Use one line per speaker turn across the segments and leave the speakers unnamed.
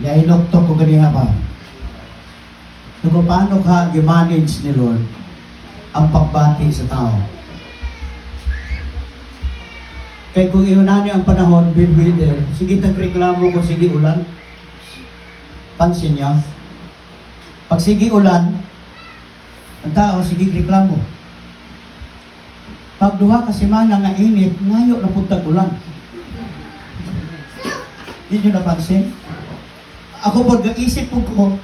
Kaya inoktok ko ganiha pa. Kung paano ka i-manage ni Lord ang pagbati sa tao. Kaya kung iunan niyo ang panahon, bidwider, sige tagreklamo ko, sige ulan. Pansin niyo. Pag sige ulan, ang tao, sige reklamo. Pag duha ka semana nga init, ngayo na puntag ulan. Hindi niyo napansin? Ako po, isip po ko,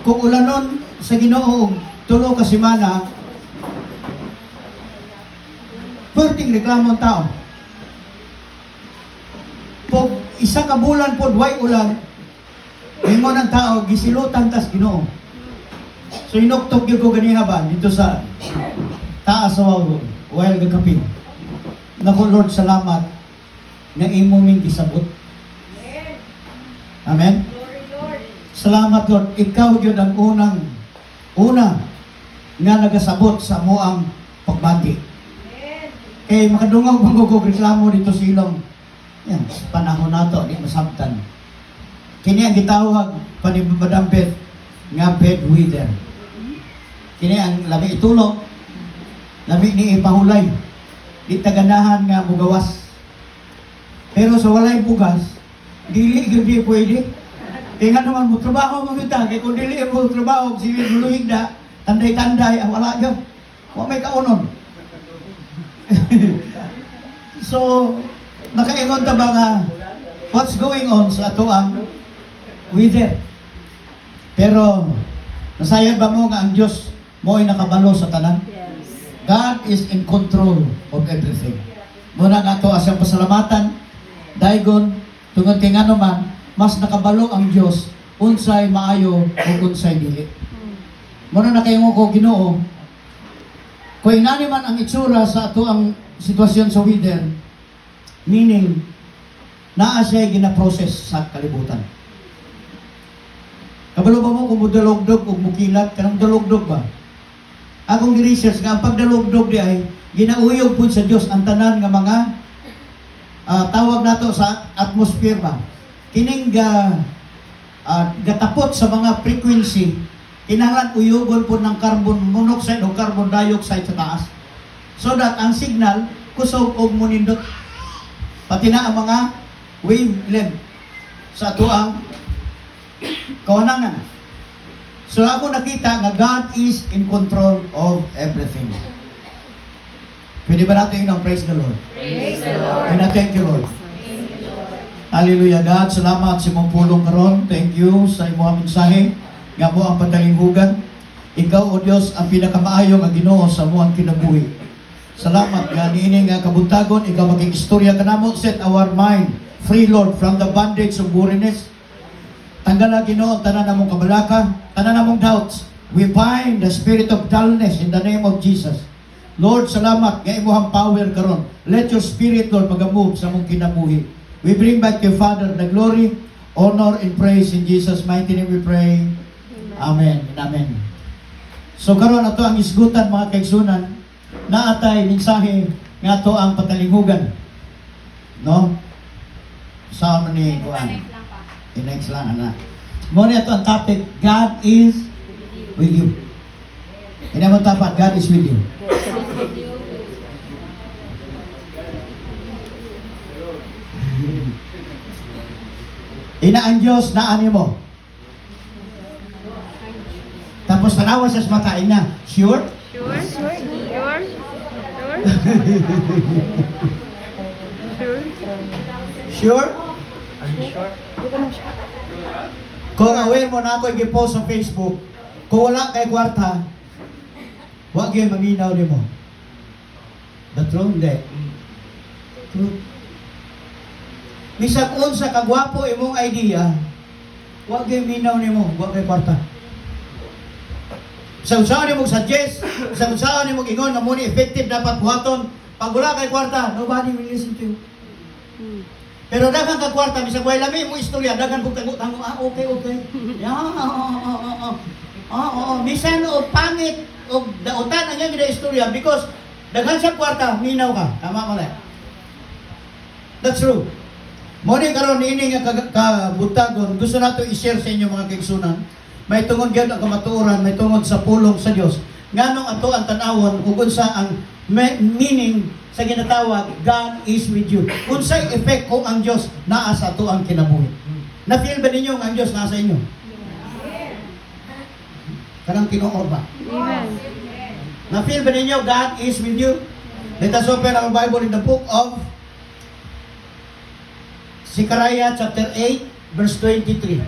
kung ulanon sa Ginoo, tulo ka semana, pwedeng reklamo ang tao. Pag isa ka bulan po, way ulan, mo ng tao, gisilutan tas Ginoo. So inoktok yun ko ganiha ba, dito sa taas sa while gagapin. Naku Lord, salamat na imo ming gisabot. Amen? Salamat Lord, ikaw yun ang una nga nagasabot sa moang pagbati. Eh, makadungog magugog reklamo dito sa ilong. Yan, sa panahon na to, di masabtan. Kini ang gitawag pa ni Madam Beth nga bedweather. Kini ang labi itulog, labi ni ipahulay. Di taganahan nga mugawas. Pero sa walay bugas, dili di pwede. Kaya nga naman mo trabaho mo kita, kaya kung dili mo trabaho, sige luluhig na, tanday-tanday, wala yun. Wala may kaunon. So, nakaingon ta ba nga what's going on sa ato ang weather? Pero, nasayad ba mo nga ang Diyos mo ay nakabalo sa tanan? God is in control of everything. Muna nga ito asang pasalamatan, daigon, tungod kay nga naman, mas nakabalo ang Diyos, unsay maayo o unsay dili. Muna na kayo mo ko Ginoo, kung inani man ang itsura sa ato ang sitwasyon sa weather, meaning, naa siya gina-process sa kalibutan. Kabalo ba mo kung mudalogdog o mukilat? Kanang dalogdog ba? Akong gi-research nga, ang pagdalogdog di ay, ginauyog po sa Diyos ang tanan nga mga tawag nato sa atmosphere ba? Kining gatapot sa mga frequency, kinahanglan uyugon po ng carbon monoxide o carbon dioxide sa taas. So that ang signal, kusog o munindot. Pati na ang mga wavelength sa ato ang kawanangan. So ako nakita nga God is in control of everything. Pwede ba natin yun? Praise the Lord.
Praise the Lord.
And I thank you, Lord. Hallelujah, God. Salamat sa mong pulong karon. Thank you sa imong mensahe. Nga mo ang patalinghugan. Ikaw, O Diyos, ang pinakamaayo nga Ginoo sa mo ang kinabuhi. Salamat nga niini nga kabuntagon. Ikaw maging istorya ka namo. Set our mind free, Lord, from the bondage of weariness. Tanggala, Ginoo, tanan namong kabalaka, tanan namong doubts. We bind the spirit of dullness in the name of Jesus. Lord, salamat nga imuhang power karon. Let your spirit, Lord, magamove sa mong kinabuhi. We bring back your Father the glory, honor, and praise in Jesus' mighty name we pray. Amen and amen. So karon ato ang isgutan mga kaigsunan na atay mensahe nga ato ang patalinghugan. No? Sa ano ni Kuan? Next lang ana. Mo ni ato ang topic, God is with you. Ina mo tapat, God is with you. Ina ang Diyos na ani mo. Tapos tanawa siya sa mata ina. Sure?
Sure? Sure? Sure?
Sure? Kung aware mo na ako i-post sa Facebook, kung wala kay kwarta, huwag yung maminaw ni mo. The truth, hindi. Truth. Bisag unsa kagwapo imong idea, huwag yung minaw ni mo, huwag kay kwarta. Sa usahan ni mong suggest, sa usahan ni mong ingon nga muna effective dapat buhaton, pag wala kay kwarta, nobody will listen to you. Pero dagan ka kwarta, bisag way lami mo istorya, dagan kong tango, okay. Bisan o pangit, o dautan ang yung istorya, because daghan siya kwarta, minaw ka. Tama mo na. That's true. Muna karon ini nga kabutagon, gusto nato i-share sa inyo mga kaigsunan. May tungod gyud ang kamatuoran, may tungod sa pulong sa Dios. Nganong ato ang tan-awon ug unsa ang meaning sa ginatawag God is with you. Unsay effect kung ang Dios naa sa ato ang kinabuhi. Na-feel ba ninyo ang Dios naa sa inyo? Kanang tinuod ba?
Amen.
Na-feel ba ninyo God is with you? Let us open our Bible in the book of Zechariah chapter 8 verse 23.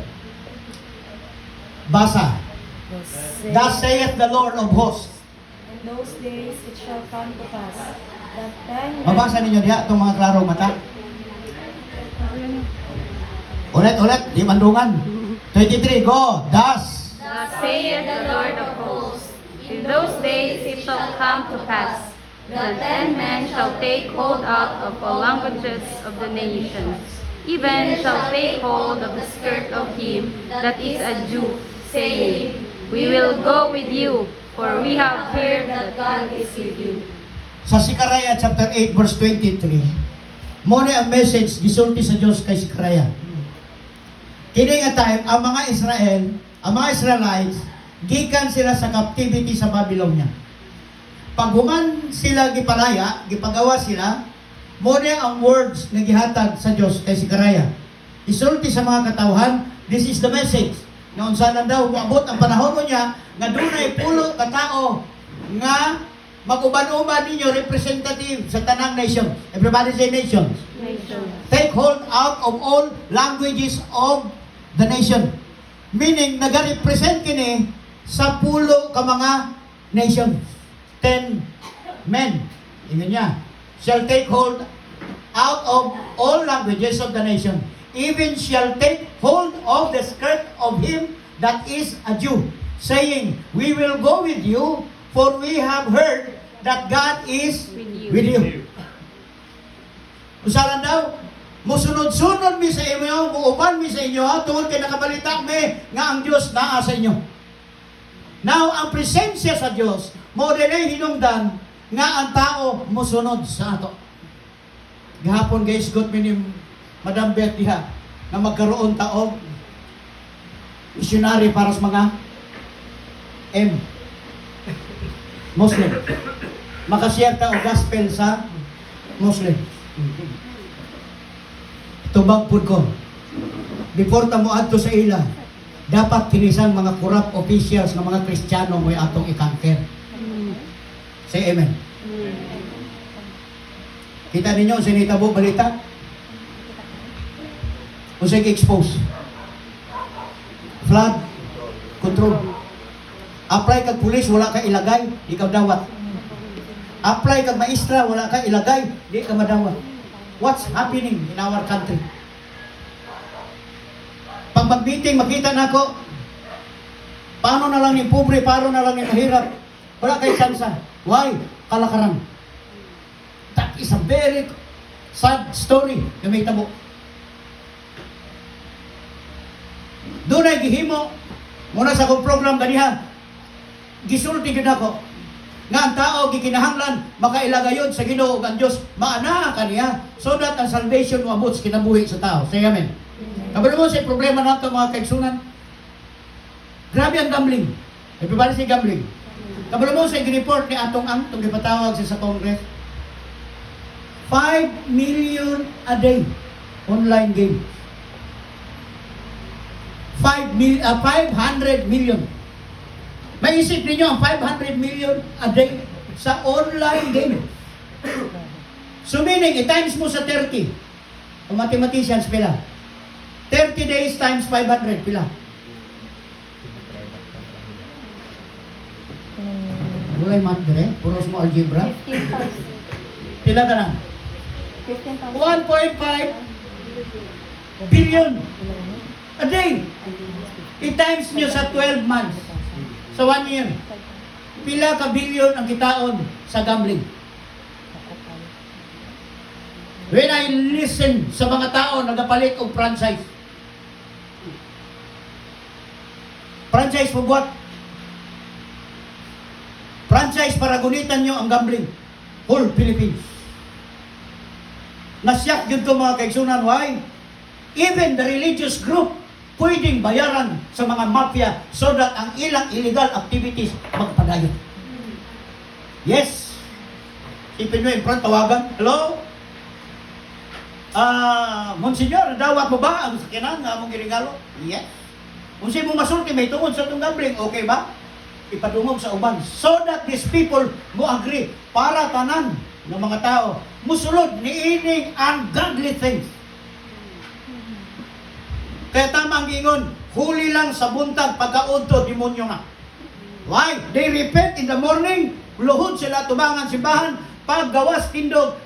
Basa. Thus saith the Lord of hosts.
In those days it shall come to pass that then
Mabasa ninyo diha itong mga klaro mata. Ulit, di mandungan. 23, go. Thus.
Thus saith the Lord of hosts, in those days it shall come to pass, that then men shall take hold out of all languages of the nations, even shall take hold of the skirt of him that is a Jew, saying, We will go with you, for we have heard that God is with you.
Sa Zechariah chapter 8 verse 23, mo ni ang message gisulti sa Dios kay Zechariah. Kini nga time ang mga Israel, ang mga Israelites, gikan sila sa captivity sa Babylonia. Pag human sila gipalaya, gipagawa sila, mo ni ang words nga gihatag sa Dios kay Zechariah. Isulti sa mga katawhan, this is the message. Nga unsa na daw moabot ang panahon niya nga dunay pulo ka tawo nga mag-uban-uban ninyo representative sa tanang nation. Everybody say nations.
Nation.
Take hold out of all languages of the nation. Meaning, nag-represent kini sa pulo ka mga nation. 10 men. Ingon niya. Shall take hold out of all languages of the nation. Even shall take hold of the skirt of him that is a Jew, saying, We will go with you, for we have heard that God is with you. Usalan daw, musunod-sunod mi sa inyo, muuban mi sa inyo, tungkol kay nakabalita mi nga ang Diyos naa sa inyo. Now, ang presensya sa Diyos, mo dinay hinungdan nga ang tao musunod sa ato. Gahapon guys, got mi ni Madam Beth diha na magkaroon taog missionary para sa mga Muslim. Makashare ta og gospel sa Muslim. Tubag pud ko. Before ta moadto sa ila, dapat kinisang mga corrupt officials ng mga Kristiyano mo atong i-conquer. Say amen. Kita ninyo sa nitabo balita? O sa expose? Flood control. Apply kag pulis, wala ka ilagay, ikaw dawat. Apply kag maestra, wala ka ilagay, di ka madawat. What's happening in our country? Pag mag-meeting, makita na ako, paano na lang ni pobre, paano na lang ni mahirap. Wala kay sansa. Why? Kalakaran. That is a very sad story na may tabo. Doon ay gihimo, muna sa akong program ganiha, gisulti gid ako, nga ang tao gikinahanglan makailagayon sa Ginoo ug ang Dios maana kaniya so that ang salvation moabot sa kinabuhi sa tao. Say amen. Kabalo mo sa problema nato mga kaigsunan. Grabe ang gambling. Everybody say gambling. Kabalo mo sa report ni atong ang tong gipatawag sa Congress. 5 million a day online game. 500 million. Maisip ninyo ang 500 million a day sa online game. So meaning, i-times mo sa 30. Ang mathematicians pila. 30 days times 500 pila. Walay math dire, puros mo algebra.
15,000.
Pila ka na?
15,000.
1.5 billion a day. I-times nyo sa 12 months. Sa 1 year. Pila ka billion ang kitaon sa gambling. When I listen sa mga tao nagapalit og franchise. Franchise for what? Franchise para gunitan nyo ang gambling. Whole Philippines. Nasyak yun ko mga kaigsunan. Why? Even the religious group, pwedeng bayaran sa mga mafia so that ang ilang illegal activities magpadayon. Yes. Ipin nyo in front, tawagan. Hello? Monsignor, dawat mo ba ang sakinan na among giregalo? Yes. Kung siya mo masulti, may tungod sa itong gambling, okay ba? Ipadungog sa uban. So that these people mo agree para tanan ng mga tao musulod ni ining ungodly things. Kaya tama ang giingon, huli lang sa buntag pagkaudto, demonyo na. Why? They repent in the morning, luhod sila tubangan simbahan, paggawas tindog,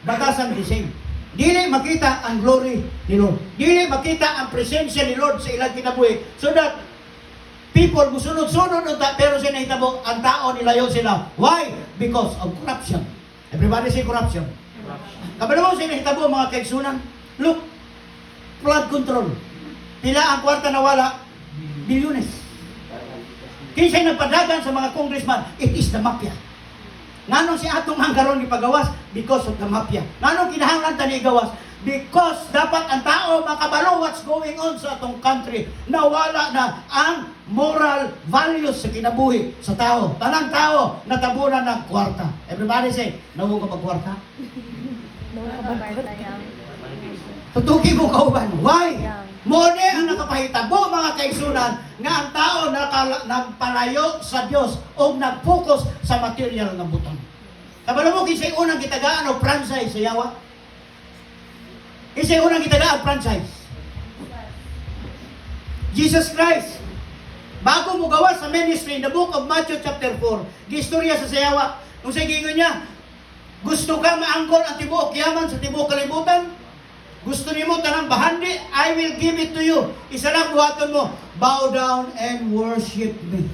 batasan gising. Dili makita ang glory ni Lord. Dili makita ang presensya ni Lord sa ilang kinabuhi. So that people musunod-sunod unta, pero siya nahitabo, ang tao nilayo sila. Why? Because of corruption. Everybody say corruption. Kabalo mo siya nahitabo mga kaigsunan. Look, flood control. Pila ang kwarta nawala? Bilyones. Kinsa'y nagpadagan sa mga congressman, it is the mafia. Nganong si atong hanggaron ni pagawas? Because of the mafia. Nganong kinahanglan ta ni gawas? Because dapat ang tao makabalo what's going on sa atong country. Nawala na ang moral values sa kinabuhi sa tao. Tanang tao natabunan ng kwarta. Everybody say, nawag ka pagkwarta? Tutuki mo kauban. Why? Mone ang nakapahitabo mga kaigsunan nga ang tao nagpalayo sa Dios o nag-focus sa material ng butang. Kabalo mo kisay unang gitagaan o franchise sa yawa? Kisay unang gitagaan franchise. Jesus Christ. Bago mo gawa sa ministry in the book of Matthew chapter 4, gistorya sa sayawa. Kung sa gingon niya, gusto ka maangkol ang tibuok yaman sa tibuok kalibutan? Gusto niyo mo tanang bahandi? I will give it to you. Isa lang buhaton mo. Bow down and worship me.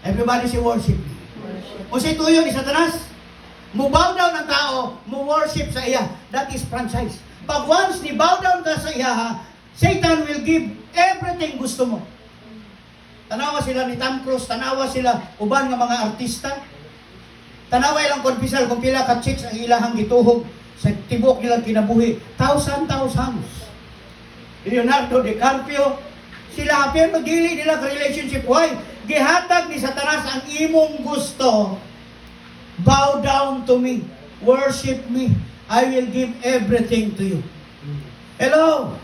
Everybody say worship me. O sa tuyo ni Satanas, mo bow down ang tao, mo worship sa iya. That is franchise. Pag once ni bow down ka sa iya, Satan will give everything gusto mo. Tanawa sila ni Tom Cruise, tanawa sila uban nga mga artista. Tanawa ilang konpisal kung pila ka chicks ang ilahang gituhog sa tibok nilang kinabuhi, thousands. Leonardo DiCaprio, sila pero dili nila ka relationship. Why? Gihatag ni Satanas ang imong gusto. Bow down to me. Worship me. I will give everything to you. Hello?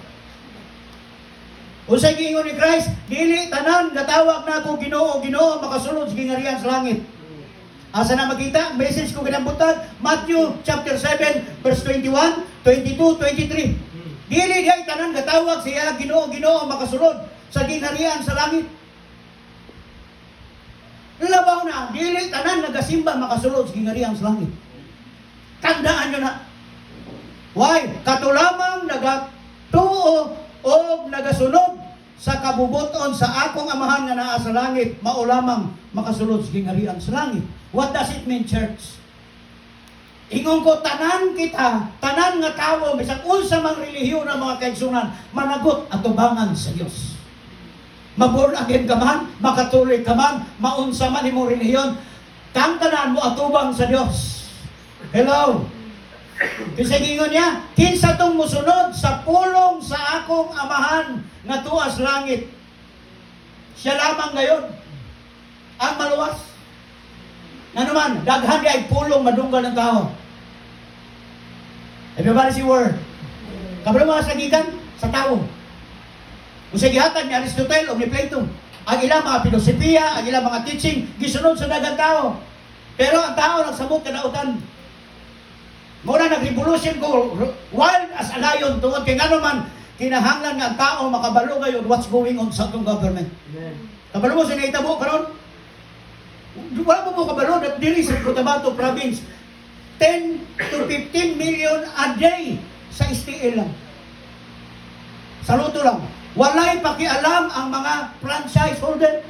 Usay giingon ni Christ, dili tanan gatawag na ako Ginoo, Ginoo makasulod sa gingarihan sa langit. Asa na makita? Message ko kinambutan, Matthew chapter 7, verse 21, 22, 23. Dili diay tanan gatawag siya Ginoo, Ginoo makasulod sa gingharian sa langit. Labaw na, dili tanan nagasimba makasulod sa gingharian sa langit. Tandaan nyo na. Why? Katulamang nagatuo o nagasunod sa kabubuton sa akong amahan nga naa sa langit, maulamang makasulod sa gingharian sa langit. What does it mean, church? Ingon ko, tanan kita, tanan nga tao, bisag unsa mang relihiyon ng mga kaigsunan, managot at tubangan sa Dios. Maborn again ka man, makatuloy ka man, maunsa man imong relihiyon, kang tanan mo atubang sa Dios. Hello? Kasi gingon niya, kinsa tong musunod sa pulong sa akong amahan nga tuas langit. Siya lamang ngayon ang maluwas. Nga naman, daghan di ay pulong madunggal ng tao. Everybody say word. Kabalo mga sagikan sa tao. Kung sa gihatag ni Aristotle o ni Plato, ang ilang mga filosofiya, ang ilang mga teaching, gisunod sa dagang tao. Pero ang tao nagsamot kanautan. Muna nag-revolution ko, wild as a lion, tungod kay nga naman, kinahanglan nga ang tao makabalo ngayon what's going on sa atong government. Kabalo mo sa naitabo karon? Wala mo kabalo that dili sa Cotabato province 10 to 15 million a day sa STL lang. Saludo lang. Walay pakialam ang mga franchise holder.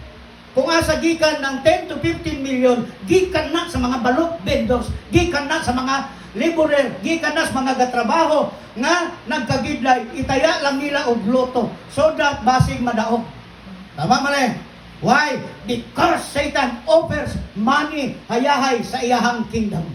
Kung asa gikan ng 10 to 15 million, gikan na sa mga balot vendors, gikan na sa mga laborer, gikan na sa mga gatrabaho nga nagkagidlay, itaya lang nila og loto so that basig madaog. Tama mali? Why? Because Satan offers money hayahay sa iyahang kingdom.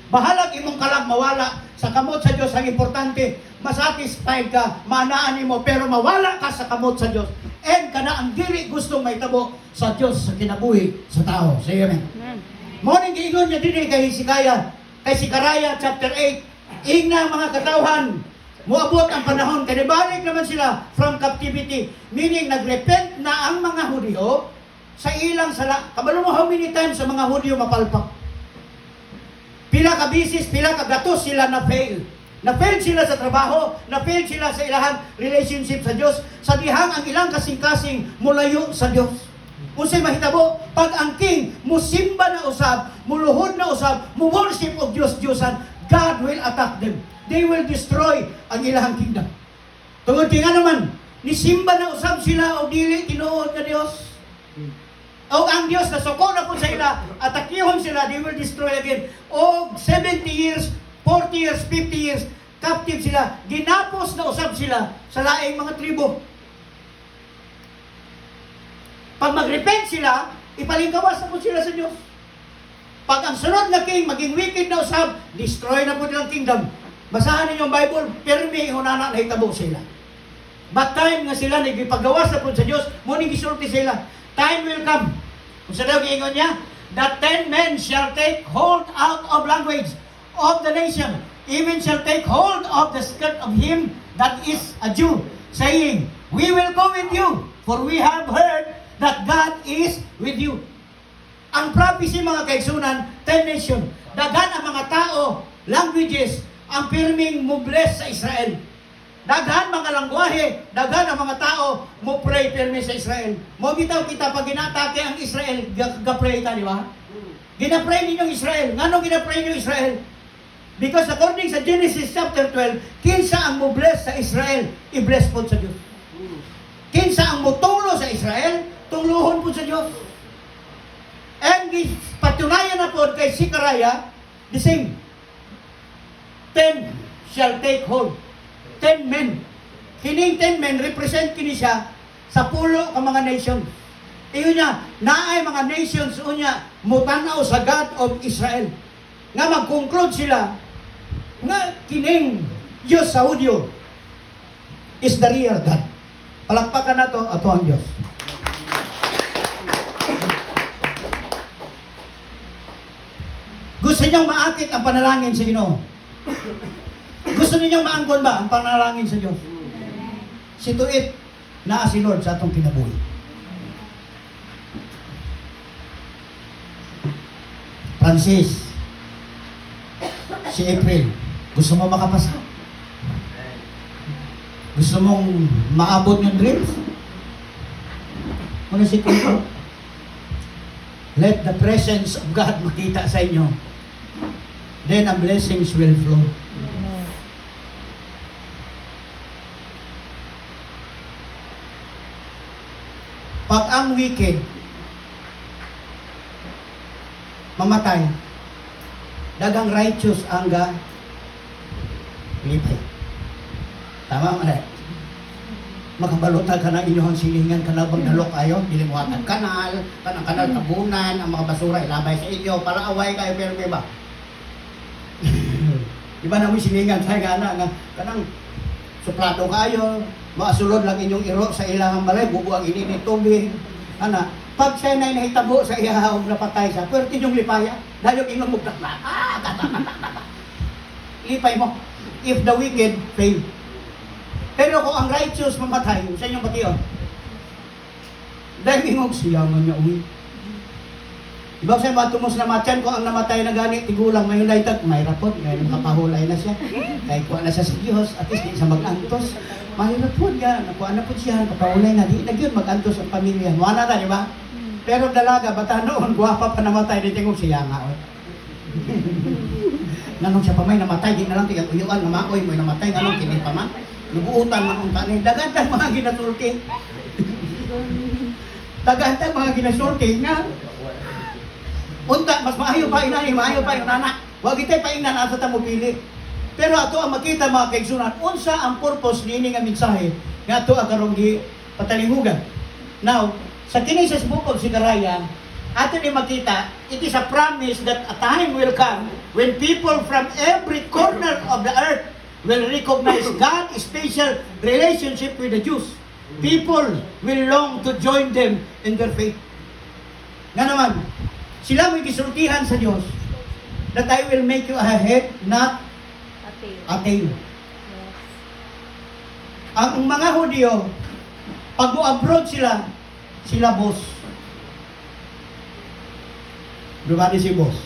Bahalag imong kalag mawala sa kamot sa Dios ang importante, masatisfied ka, manaan mo, pero mawala ka sa kamot sa Dios. And kana ang dili gustong mahitabo sa Dios sa kinabuhi sa tao. Say amen.
Amen.
Morning giingon niya dinhi kay Hezekiah, kay Sikaraya chapter 8, ingna mga katawhan, muabot ang panahon, kaya balik naman sila from captivity, meaning nagrepent na ang mga Hudyo sa ilang sala. Kabalo mo how many times sa mga Hudyo mapalpak? Pila ka bisis, pila ka gatos sila na fail. Na-fail sila sa trabaho, na-fail sila sa ilang relationship sa Diyos, sa dihang ang ilang kasing-kasing mulayo sa Diyos. Unsay mahitabo, pag ang king musimba na usab, muluhod na usab, mu-worship of Diyos-Diyosan, God will attack them. They will destroy ang ilang kingdom. Tungod nga naman, nisimba na usab sila o dili tinuod nga Dios. O ang Dios na suko na po sa ila, atakihon sila, they will destroy again. O 70 years, 40 years, 50 years, captive sila, ginapos na usab sila sa laing mga tribo. Pag mag-repent sila, ipalingkawas na po sila sa Diyos. Pag ang sunod na king, maging wicked na usab, destroy na po nilang kingdom. Basahan ninyo ang Bible, pero may hunana na hitabo sila. But time nga sila, nagipagawas na po sa Diyos, muning gisulti sila. Time will come. Kung sa daw giingon niya, that 10 men shall take hold out of language of the nation, even shall take hold of the skirt of him that is a Jew, saying, we will go with you, for we have heard that God is with you. Ang prophecy mga kaigsunan, 10 nation, daghan ang mga tao, languages, ang pirming mubles sa Israel. Daghan mga langwahe, daghan ang mga tao, mo pray pirmi sa Israel. Mo bitaw kita pag ginatake ang Israel, gapray ta, di ba? Ginapray ninyong Israel. Ngano ginapray niyo Israel? Because according sa Genesis chapter 12, kinsa ang mo bless sa Israel, i-bless po sa Diyos. Kinsa ang mutulo sa Israel, tungluhon po sa Diyos. And patunayan na po kay Sikaraya, the same. 10 shall take hold. 10 men. Kining 10 men, represent kini siya sa pulo ka mga nation. Iyon niya, naay mga nations unya, mutanaw sa God of Israel. Nga mag-conclude sila, nga kining Diyos sa Hudyo is the real God. Palakpakan na to, ato ang Diyos. Gusto niyong maakit ang panalangin sa Ginoo? Gusto ninyong maangkon ba ang panalangin sa Diyos? Situit na si Lord sa atong kinabuhi. Francis, si April, gusto mo makapasa? Gusto mong maabot yung dreams? Ano si Tito? Let the presence of God makita sa inyo. Then ang blessings will flow. Pag ang wicked mamatay, dagang righteous ang lipay. Tama man eh. Makabalutag ka na inyong silingan ka na bang nalok ayo, dilimuatan kanal, kanal tabunan, ang mga basura ilabay sa inyo, para away kayo pero may ba? Diba namin silingan sa nga kanang suplado kayo, maasulod lang inyong iro sa ilang balay, bubuang ini tubig. Ana, pag siya na nahitabo sa ihahawag na patay siya, pero inyong lipaya, dahil yung inyong mugtatla, lipay mo, if the wicked fail. Pero kung ang righteous mamatay, sa inyong patiyon, dahil ingog siya man niya uwi. Diba siya matumos na matyan ko ang namatay na gani, tigulang may united, may rapot, kaya nakapahulay na siya. Kaya kuha na siya sa Diyos, at least di siya mag-antos. May rapot nga, nakuha na po siya, nakapahulay na, di na yun mag-antos ang pamilya. Wala na, di ba? Pero dalaga, bata noon, guwapa pa namatay, di tingog siya nga. Nanong siya pa may namatay, di na lang tingag uyuan, namakoy, may namatay, nanong kinin pa man. Nubuutan man kung tanay, dagantan mga ginasulti. Dagantan mga ginasulti nga. Unta, mas maayo pa inani, maayo pa yung anak. Huwag itay pa inan asa ta mo pili. Pero ato ang makita mga kaigsunan, unsa ang purpose niini nga mensahe nga ato ang karong gi patalinghugan. Now, sa kini sa sibukog si Karaya, ato ni makita, it is a promise that a time will come when people from every corner of the earth will recognize God's special relationship with the Jews. People will long to join them in their faith. Nga naman, sila may gisultihan sa Diyos that I will make you a head, not a tail. Ang mga Hudyo, pag mo-abroad sila, sila boss. Dumani si boss.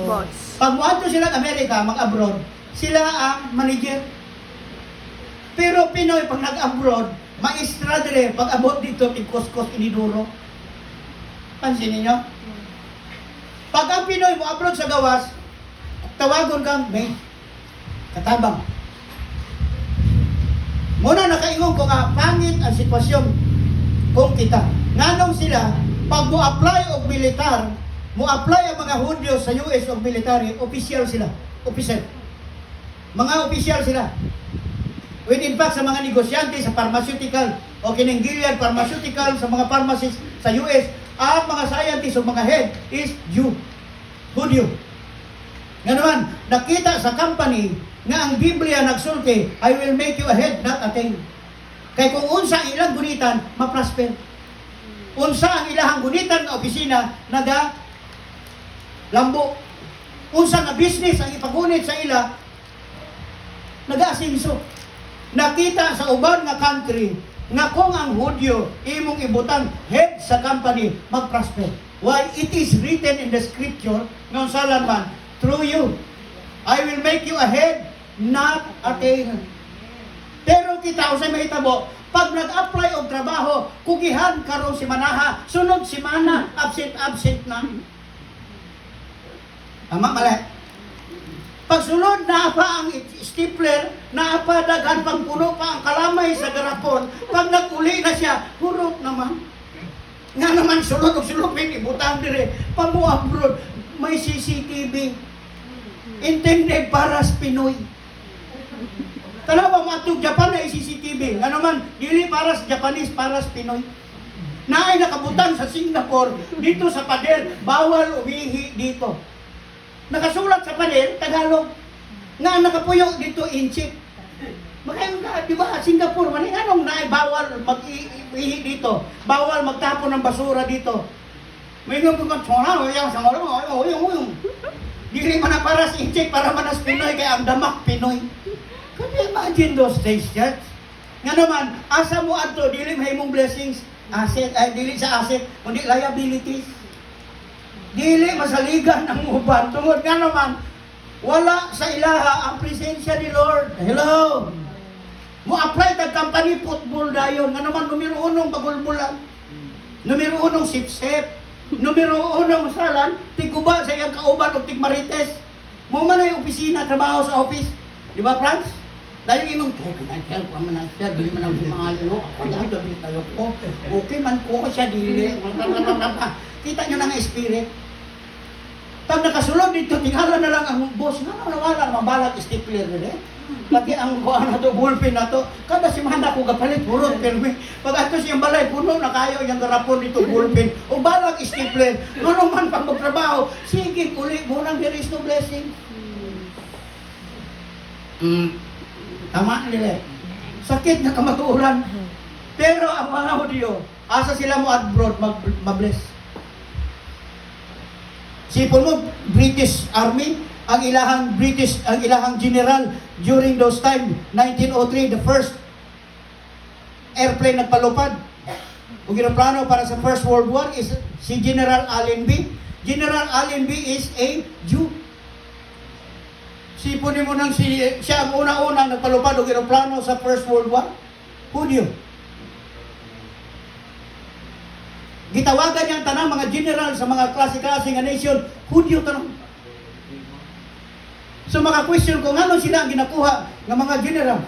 Boss.
Pag mo-adto sila ng Amerika, mag-abroad, sila ang manager. Pero Pinoy, pag nag-abroad, maestra dire, pag abot dito, tigkos-kos iniduro. Pansin ninyo? Pag ang Pinoy mo abroad sa gawas, tawagon kang, may katabang. Muna nakaingon ko nga, pangit ang sitwasyon kung kita. Nganong sila, pag mo-apply og militar, mo-apply ang mga Hudyo sa US og military, official sila. Official. Mga official sila. When in fact, sa mga negosyante, sa pharmaceutical, o kining Gilead Pharmaceutical, sa mga pharmacists sa US, ang mga scientists o mga head is Jew. Hudyo. Nga naman, nakita sa company nga ang Biblia nagsulti, I will make you a head, not a tail. Kaya kung unsa ang ilang gunitan, ma-prosper. Unsa ang ilang gunitan na opisina, naga lambo. Unsa nga business ang ipagunit sa ila, naga-asinso. Nakita sa uban nga country, nga kung ang Hudyo imong ibutang head sa company, mag-prosper. Why? It is written in the scripture, ng Salaman, through you, I will make you a head, not a tail. Pero kita sa may tabo, pag nag-apply og trabaho, kugihan karon si manaha, sunod si mana, absent na. Tama mali. Pag sunod na pa ang stapler, na pa daghan pang puno pa ang kalamay sa garapon, pag nag-uli na siya, hurot naman. Nga naman sulod o sulupin, ibutang dire, pamu-abroad, may CCTV. Intended para sa Pinoy. Tanawa matug Japan na CCTV. Nga naman, dili para sa Japanese, para sa Pinoy. Naay nakabutang sa Singapore, dito sa pader, bawal umihi dito. Nakasulat sa pader, Tagalog. Nga nakapuyo dito, inchik. Makayon ka, di ba, Singapore, man, anong naay bawal mag-ihi dito? Bawal magtapon ng basura dito. May nga kung dili man na para sa inchik, para man as Pinoy, kaya ang damak Pinoy. Can you imagine those days, church? Nga naman, asa mo ato, dili mahimong blessings, asset, dili sa asset, kundi liabilities. Dili masaligan ang uban. Tungod nga naman, wala sa ilaha ang presensya ni Lord. Hello! Mo-apply tag company football dayon. Nga naman, numero 1 bagulbulan. Numero 1 sip-sip. Numero 1 masalan, tiguba sa iyang kauban o tigmarites. Mo man ay opisina, trabaho sa office. Di ba, Franz? Dahil inong, financial, financial, dili man ang sumalo. Ako dahil gabi tayo ko. Okay man ko siya, dili. Kita nyo na nga spirit. Pag nakasulod dito, tingala na lang ang boss. Nga nawala, mabalag stapler rin eh. Lagi ang kuha na to, bullpen na to. Kada simana ko kapalit, purot permi. Pag ato siyang balay, puno na kayo yung garapon dito, bullpen. O balag stapler. Ano man pag magtrabaho, sige, uli, munang there is no blessing. Tama nila. Sakit na kamatuuran. Pero ang mga Hudyo, asa sila mo abroad mag-bless. Sipon mo, British Army, ang ilahang general during those time, 1903, the first airplane nagpalupad. Kung ginaplano para sa First World War is si General Allenby. General Allenby is a Jew. Sipunin mo nang siya ang una-unang nagpalupad o ginaplano sa First World War. Hudyo. Gitawagan niyang tanang mga general sa mga klase-klase nga nation, Hudyo tanong. So mga question ko, ngano sila ang ginakuha ng mga general?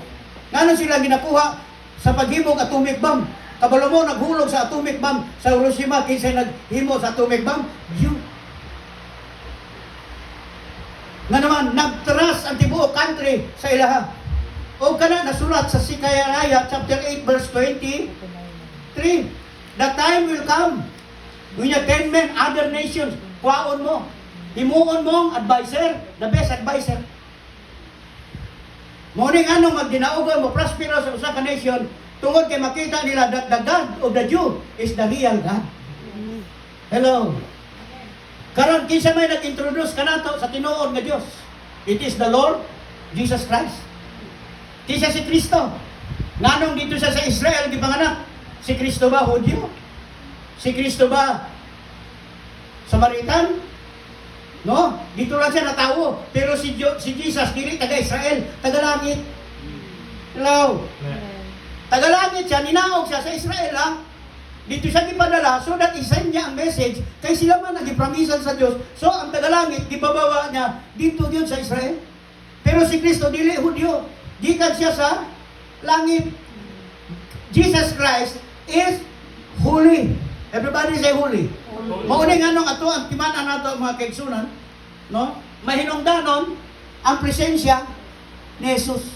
Ngano sila ginakuha sa paghimog atomic bomb? Kabalo mo, naghulog sa atomic bomb sa Hiroshima, kinsa naghimo sa atomic bomb? Jew. Nga naman, nagtras ang tibuok country sa ilaha. O kana nasulat sa Sikayaraya, chapter 8, verse 23. The time will come Unya 10 men, other nations, kuhaon mo. Himuon mo ang advisor, the best advisor. Morning ano, magdinaugan mo, prospero sa usa ka nation, tungod kay makita nila that the God of the Jew is the real God. Hello. Karon kinsa may nag-introduce kanato sa tinuod nga Dios? It is the Lord Jesus Christ. Kinsa si Kristo? Nganong dito siya sa Israel gipanganak? Si Kristo ba Hudyo? Si Kristo ba Samaritan? No? Dito lang siya natawo. Pero si Jesus, dili taga-Israel, taga-langit. Hello? Taga-langit siya, ninaog siya sa Israel, ha? Dito siya gipadala so that isend niya ang message kay sila man nagipromisan sa Dios. So, ang taga-langit, gibabawa niya dito yun sa Israel. Pero si Kristo, dili Hudyo. Gikan siya sa langit. Jesus Christ is holy. Everybody say holy. Mauni nga nung ato ang timanan nato mga kaigsunan, no? Mahinungdanon ang presensya ni Jesus.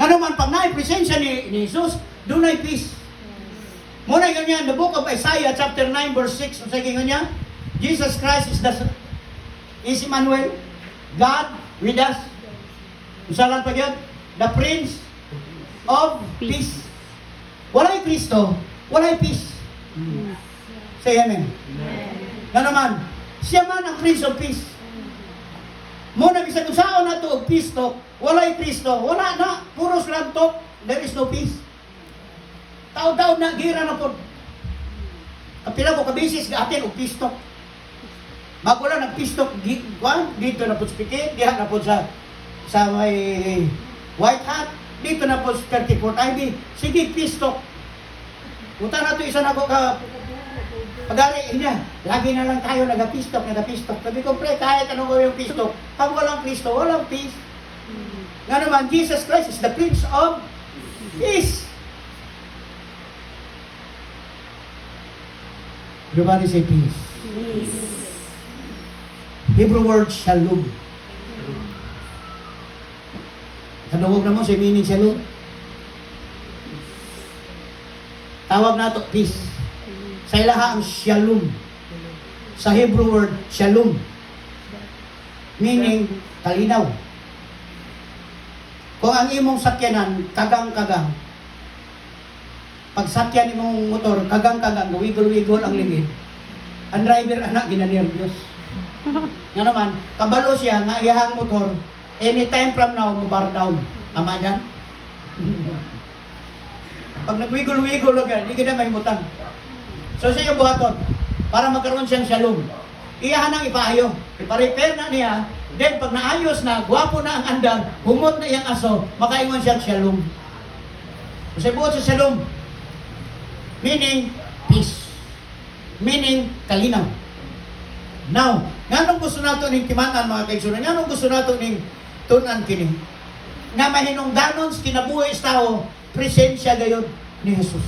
Nga naman pag naay presensya ni Jesus, doon ay peace. Muna ganyan, the book of Isaiah chapter 9 verse 6, ang saging niya, Jesus Christ is Emmanuel, God with us. Usalan pa yun, the Prince of Peace. Walay Kristo, walay peace. Say amen. Nga naman, siya man ang Prince of Peace. Muna, bisag kung saan na ito og peace talk, walay Kristo, wala na, puro slam talk, there is no peace. Taon-taon na, gira na po. Kapila ko kabisis, gaatin og peace talk. Bago lang nag-peace talk, dito na po sa Pikit, diha na po sa may White Hat, dito na po sa 34th Ivy, sige, peace talk. Punta na ito, isa na ko ka pag-ari niya, lagi na lang tayo nag-peace talk. Sabi ko, pre, kahit anong gawin yung peace talk, pag walang Kristo, walang peace. Nga naman, Jesus Christ is the Prince of Peace. Everybody say peace. Hebrew word, shalom. Kanawag na mo sa meaning shalom. Tawag na ito, peace. Sa ilaha ang shalom. Sa Hebrew word, shalom. Meaning, kalinaw. Kung ang imong sakyanan, kagang-kagang. Pag sakyan imong motor, kagang-kagang, wiggle-wiggle ang limit. Ang driver, anak, ginanervyos. Nga naman, kabalo siya, nga iyahang motor, anytime from now, mabar down. Ama yan? Pag nag-wiggle-wiggle lang, hindi ka na may mutang. So siya yung buhaton, para magkaroon siyang shalom. Iyahan ang ipaayo. Ipa-repair na niya. Then pag naayos na, gwapo na ang andar, humot na iyang aso, makaingon siyang shalom. Kasi buot sa shalom, meaning peace. Meaning kalinaw. Now, nga gusto nato ning timanan mga kaigsunan, nga gusto nato ning tunan kini. Nga mahinungdanon sa kinabuhi sa tao, presensya gayon ni Jesus.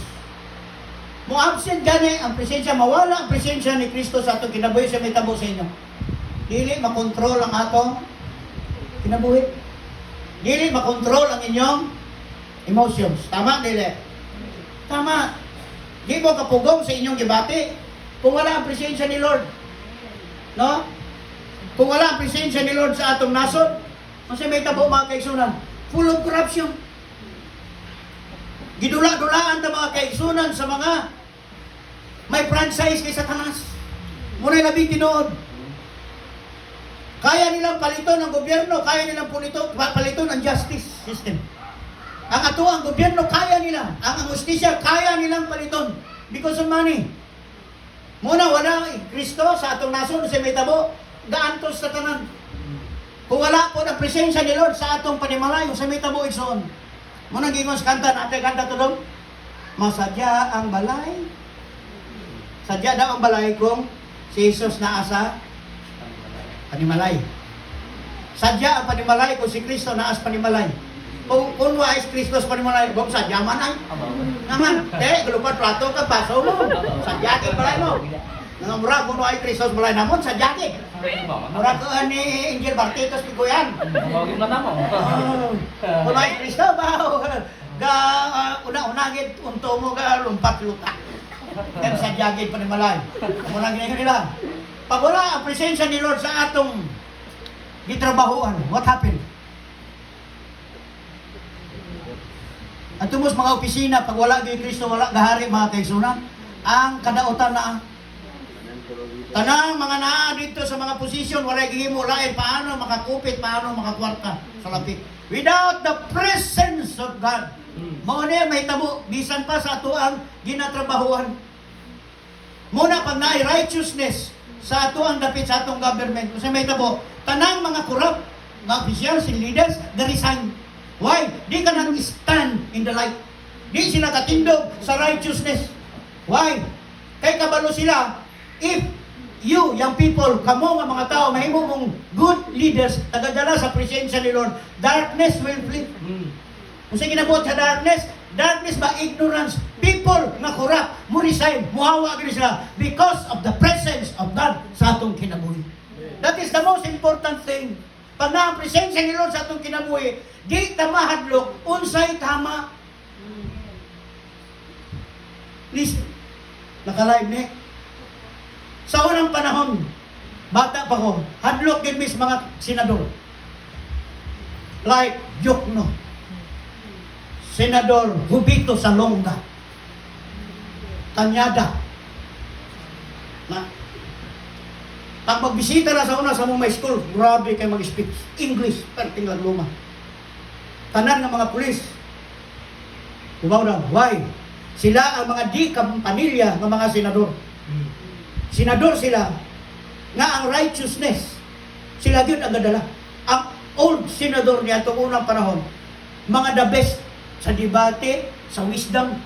Mo absent gani ang presensya, mawala ang presensya ni Kristo sa atong kinabuhi sa mitabo sa inyo. Dili makontrol ang atong kinabuhi. Dili makontrol ang inyong emotions. Tama dili? Tama. Di mo kapugong sa inyong gibati kung wala ang presensya ni Lord. No? Kung wala ang presensya ni Lord sa atong nasod, kasi may tabo mga kaigsunan, full of corruption. Gidula-dulaan na mga kaigsunan sa mga may franchise kay Satanas. Muna'y labing tinood. Kaya nilang paliton ang gobyerno, kaya nilang paliton ang justice system. Ang ato ang gobyerno, kaya nila. Ang justisya, kaya nilang paliton. Because of money. Muna, wala Kristo sa atong nason, sa may tabo, gaantos sa tanan. Kung wala po ang presensya ni Lord sa atong panimalayo, sa may tabo, igsoon. Muna gingos kanta, natin kanta to doon. Masadya ang balay. Sadya daw ang balay kung si Jesus na asa panimalay. Sadya ang panimalay kung si Kristo na as panimalay. Kung wais Kristo sa panimalay, kung sadya man ay. Naman, galupan plato ka, paso mo. Sadya kay balay mo. Nga mura, kung wais Kristo sa balay namon, sadya kay. Mura ko ni Angel Bartitos Pigoyan.
Mawagin na mo.
Kung wais Kristo ba? Una-unagit, unto mo ka lumpat luta. Pero sa jagid pa ni Malay. Muna ganyan nila. Pag wala ang presensya ni Lord sa atong gitrabahuan, what happened? At tumos mga opisina, pag wala kay Kristo, wala gahari mga kaigsunan, ang kadautan na tanang mga naa dito sa mga posisyon, wala gihimo lain paano makakupit, paano makakwarta sa lapik. Without the presence of God, mao ni may tabo, bisan pa sa ato ang ginatrabahuan. Muna pag naay righteousness sa ato ang dapit sa atong government, kasi may tabo, tanang mga corrupt, mga officials and leaders, resign. Why? Di ka nang stand in the light. Di sila katindog sa righteousness. Why? Kay kabalo sila, if you, young people, kamo nga mga tao, mahimo mong good leaders, tagadala sa presensya ni Lord, darkness will flee. Kung sa ginabot sa darkness ba ignorance, people nga corrupt, mo resign, muhawa gini sila because of the presence of God sa atong kinabuhi. That is the most important thing. Pag na ang presensya ni Lord sa atong kinabuhi, di ta mahadlok, unsay tama. Please, naka-live ni. Sa unang panahon, bata pa ko, hadlok din mis mga senador. Like Jokno, Senador Hubito Salonga, Tanyada. Na, pag magbisita na sa una sa mga school, grabe kayo mag-speak English, perting lagluma. Tanan ng mga pulis. Umaw na, why? Sila ang mga di kampanilya ng mga senador. Senador sila nga ang righteousness sila yun ang gadala. Ang old senador niya itong unang panahon, mga the best sa debate, sa wisdom,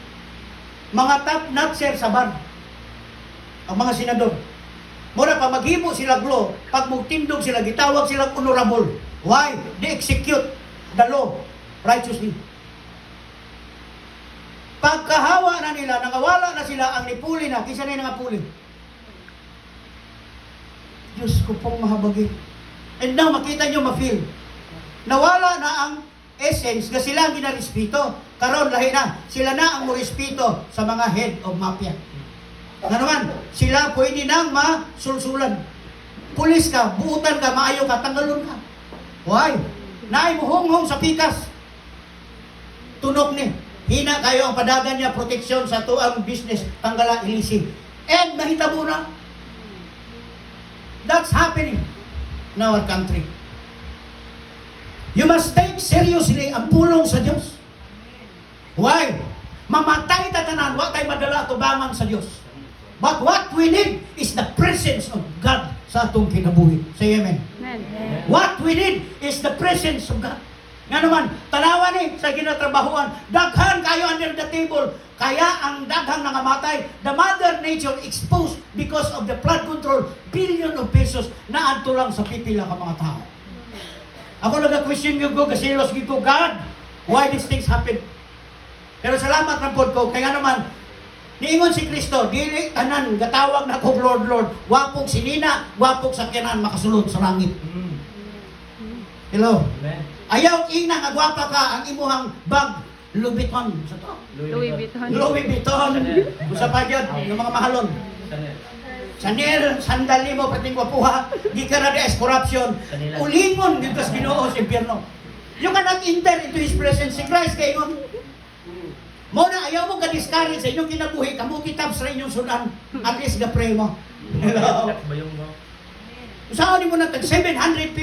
mga top notcher sa bar, ang mga senador. Muna pa maghimo sila law, pag magtindog sila, gitawag sila honorable. Why? They execute the law righteously. Pagkahawa na nila, nakawala na sila ang nipuli na, kisa na yung nangapuli. Diyos ko pong mahabagi. And now, makita nyo, ma-feel. Nawala na ang essence na sila ang ginarespeto. Karon lahi na, sila na ang murespeto sa mga head of mafia. Nga naman, sila pwede nang masulsulan. Pulis ka, buutan ka, maayo ka, tanggalon ka. Why? Naay mo hong sa pikas. Tunog ni. Hina kayo ang padagan niya, proteksyon sa tuang business, tanggala, ilisi. And mahitabo na. That's happening in our country. You must take seriously ang pulong sa Diyos. Why? Mamatay tatanan, wa tayo madala tubangan sa Diyos. But what we need is the presence of God sa atong kinabuhi. Say amen.
Amen.
What we need is the presence of God. Nga naman, tanawan ni sa ginatrabahuan, daghan kayo under the table, kaya ang daghang nangamatay, the mother nature exposed because of the flood control, billion of pesos na adto lang sa pipila ka mga tao. Ako nag-question yung ko, kasilos ko, God, why these things happen? Pero salamat ng pod ko, kaya naman, niingon si Kristo, dili tanan, gatawag na ko, Lord, Lord, wapog sinina, wapog sakyanan, makasulod sa langit. Hello?
Amen.
Ayaw ina nga gwapa ka ang imuhang bag Louis Vuitton sa to.
Louis Vuitton.
Louis Vuitton. Usa pa gyud ng mga mahalon. Chanel, sandali mo pating gwapuha, di ka na des corruption. Ulingon gyud kas Ginoo sa impierno. You cannot enter into His presence si Christ kay ingon. Mo na ayaw mo ka-discourage sa inyong kinabuhi, kamo kitab sa inyong sunan. At least ga-pray mo. Hello. Saan mo na 756,000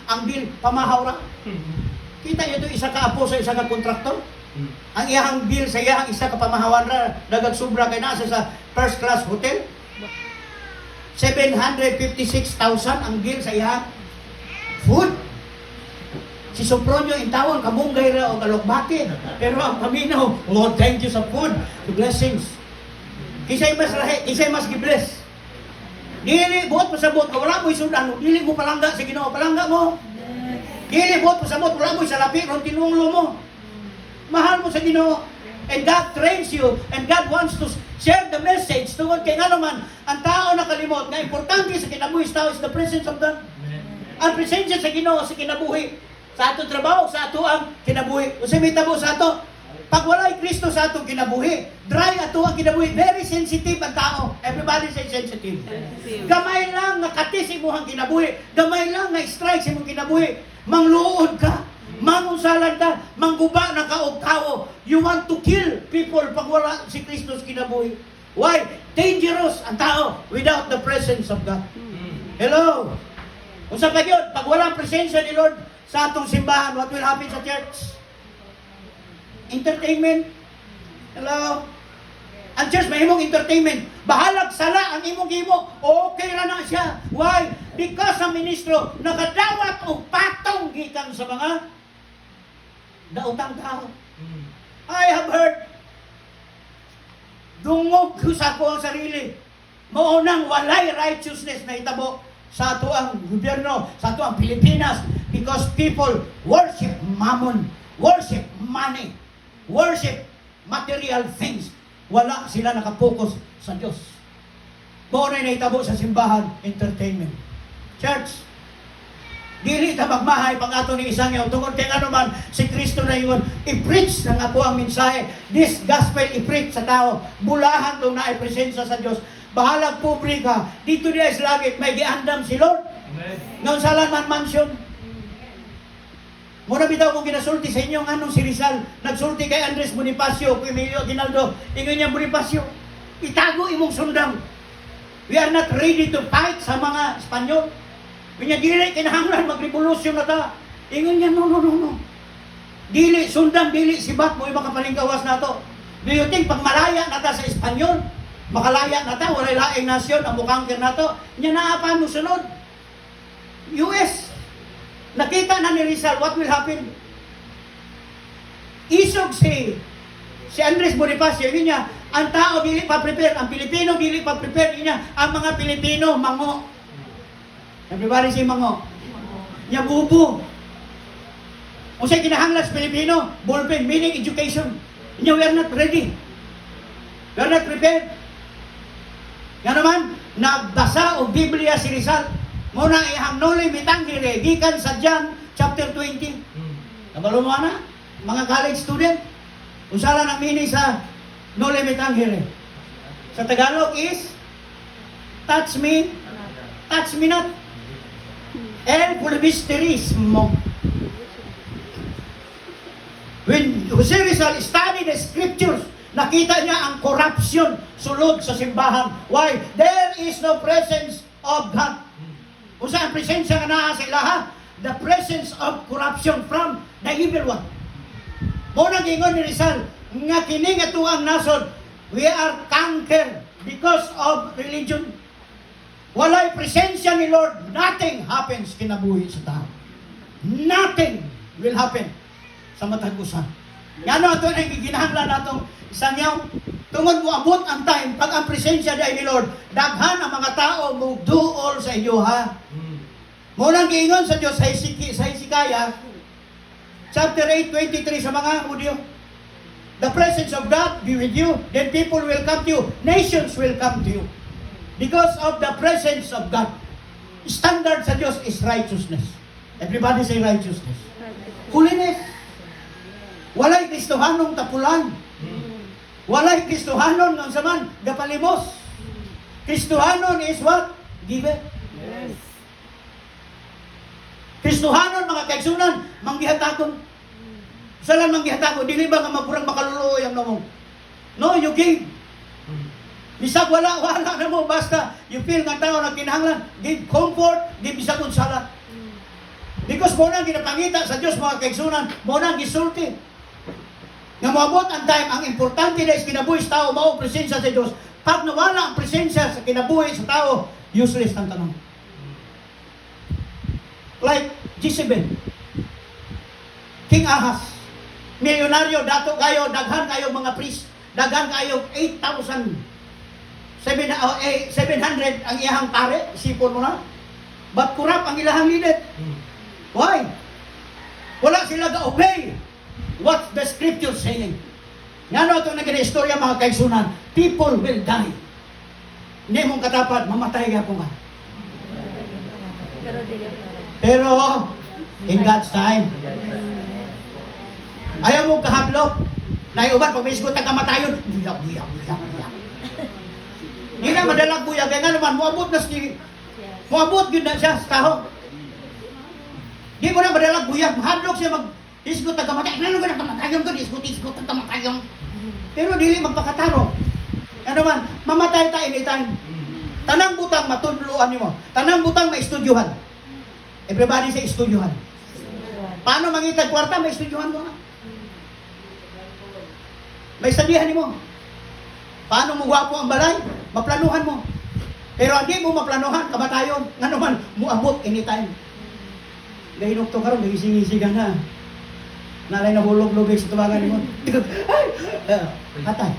ang bill pamahawra. Kita niyo ito isa ka apo sa isa ka kontraktor. Ang iyang bill sa iyang isa ka pamahawan ra dagag sobra kay nasa sa first class hotel. 756,000 ang bill sa iyang food. Si Sopronio intawon kamunggay ra o kalokbake. Pero ang paminaw, Lord, thank you sa food, the blessings. Kisay mas lahi, kisay mas gibless. Dili buot pasabot, wala mo isudan, dili mo palangga sa Ginoo, palangga mo. Dili buot pasabot, wala mo salapi, ron tinulo mo. Mahal mo sa Ginoo. And God trains you, and God wants to share the message tungod kay nga naman, ang tao nakalimot, na importante sa kinabuhi sa tao is the presence of God. Ang presensya sa Ginoo sa kinabuhi. Sa ato trabaho, sa ato ang kinabuhi. Kung may tabo sa ato, Pag walay Kristo sa atong kinabuhi, dry ato ang kinabuhi, very sensitive ang tao. Everybody say sensitive. Gamay lang nga katis imong kinabuhi, gamay lang nga strike imong kinabuhi, mangluod ka, mangunsalan ka, mangguba na kaog-kao. You want to kill people pag wala si Kristo sa kinabuhi. Why? Dangerous ang tao without the presence of God. Hello? Kung sa pag-yun, pag walang presensya ni Lord sa atong simbahan, what will happen sa church? Entertainment. Hello? Ang church, may imong entertainment. Bahalag sala ang imong gimo. Okay ra na siya. Why? Because ang ministro nakadawat og patong gikan sa mga daotang tao. I have heard. Dungog ko sa ako ang sarili. Maunang walay righteousness na itabo sa ato ang gobyerno, sa ato ang Pilipinas, because people worship mammon, worship money, worship material things. Wala sila nakapokus sa Diyos. Maunay na itabo sa simbahan, entertainment. Church, dili ta magmahay pang ato ni isang yaw. Tungkol kay ano man, si Kristo na yun, i-preach ng ako ang mensahe. This gospel i-preach sa tao. Bulahan itong na-presensya sa Diyos. Bahalag pobre ka. Dito niya is lagi, may giandam si Lord. Ngayon sa Laman Mansion. Muna bitaw kung ginasulti sa inyo, anong si Rizal, nagsulti kay Andres Bonifacio, kay Emilio Aguinaldo, ingon niya Bonifacio, itago imong sundang. We are not ready to fight sa mga Espanyol. Kanya dili, kinahanglan, magrevolusyon na ta. Ingon niya, no. Dili, sundang, dili, sibat mo, yung makapalinggawas na to. Do you think, pag malaya na ta sa Espanyol, makalaya na ta, walay laing nasyon, ang mukangkir na to, niya naapan mo sunod. US, nakita na ni Rizal, what will happen? Isog si Andres Bonifacio, yun niya, ang tao dili pa prepare, ang Pilipino dili pa prepare, yun niya, ang mga Pilipino, mango. Everybody say mango. Niya bubo. O siya kinahanglan sa Pilipino, ballpen, meaning education. Niya, we are not ready. We are not prepared. Yan naman, nagbasa o Biblia si Rizal. Muna ihang noli mitanggire, gikan sa John chapter 20. Kabalo mo na, mga college student, usala ng meaning sa noli mitanggire. Sa Tagalog is, touch me not. El pulmisterismo. When Jose Rizal studied the scriptures, nakita niya ang corruption sulod sa simbahan. Why? There is no presence of God. Kung saan presensya nga naa sa ilaha, the presence of corruption from the evil one. Muna gingon ni Rizal, nga kini nga tuang nasod, we are conquered because of religion. Walay presensya ni Lord, nothing happens kinabuhi sa tao. Nothing will happen sa matag usa. Ngano ato na giginahanglan natong isang yaw, tungod mo abot ang time pag ang presensya di ni Lord, daghan ang mga tao mo duol sa iyo ha. Munang giingon sa Dios sa Hezekiah chapter 8:23 sa mga Hudyo. The presence of God be with you, then people will come to you, nations will come to you. Because of the presence of God. Standard sa Diyos is righteousness. Everybody say righteousness. Holiness. Walay Kristohanong tapulan. Walay Kristohanon ng saman, gapalimos. Kristohanon is what? Giver.
Yes.
Kristohanon, mga kaigsunan, manggihatakon. Saan manggihatakon? Dili ba nga mapurang makaluluoy ang namong? No, you give. Bisag wala na mo, basta you feel nga tao na kinahanglan, give comfort, give bisag unsala. Because mo nang ginapangita sa Diyos mga kaigsunan, mo nang gisulti. Nga moabot ang time, ang importante na is kinabuhi sa tao, mao presensya sa Diyos. Pag nawala ang presensya sa kinabuhi sa tao, useless ang tanong. Like Jezebel, King Ahaz, milyonaryo, dato kayo, daghan kayo mga priest, daghan kayo 700 ang iyahang pare, isipon mo na. But kurap ang ilahang leader. Why? Wala sila ga-obey what the scripture saying. Ngano ito naging-istorya mga kaigsunan, people will die. Hindi mong katapat, mamatay ka po nga. Pero, in God's time, ayaw mong kahablok. Naiuban, pag may isgot ang kamatayon, buyak. Hindi na madalag buyak. Kaya nga naman, muabot na si... Muabot yun na siya sa taho. Di mo na madalag buyak. Mahadlok siya mag-isgot ang kamatayon. Ano ba na kamatayon ko? Isgot ang kamatayon. Pero dili magpakataro. Ano man, mamatay tayo anytime. Tanang butang matudluan mo. Tanang butang maistudyuhan. Everybody say istudyuhan. Paano mangitag kwarta? Maistudyuhan mo na. May sabihan mo. Paano mo gwapo ang balay? Maplanuhan mo. Pero hindi mo maplanuhan, kamatayon. Nga naman, muabot anytime. Gahinok to karon, nagising-isigan na. Nalay na hulog-lugay sa tubangan mo. Hatay.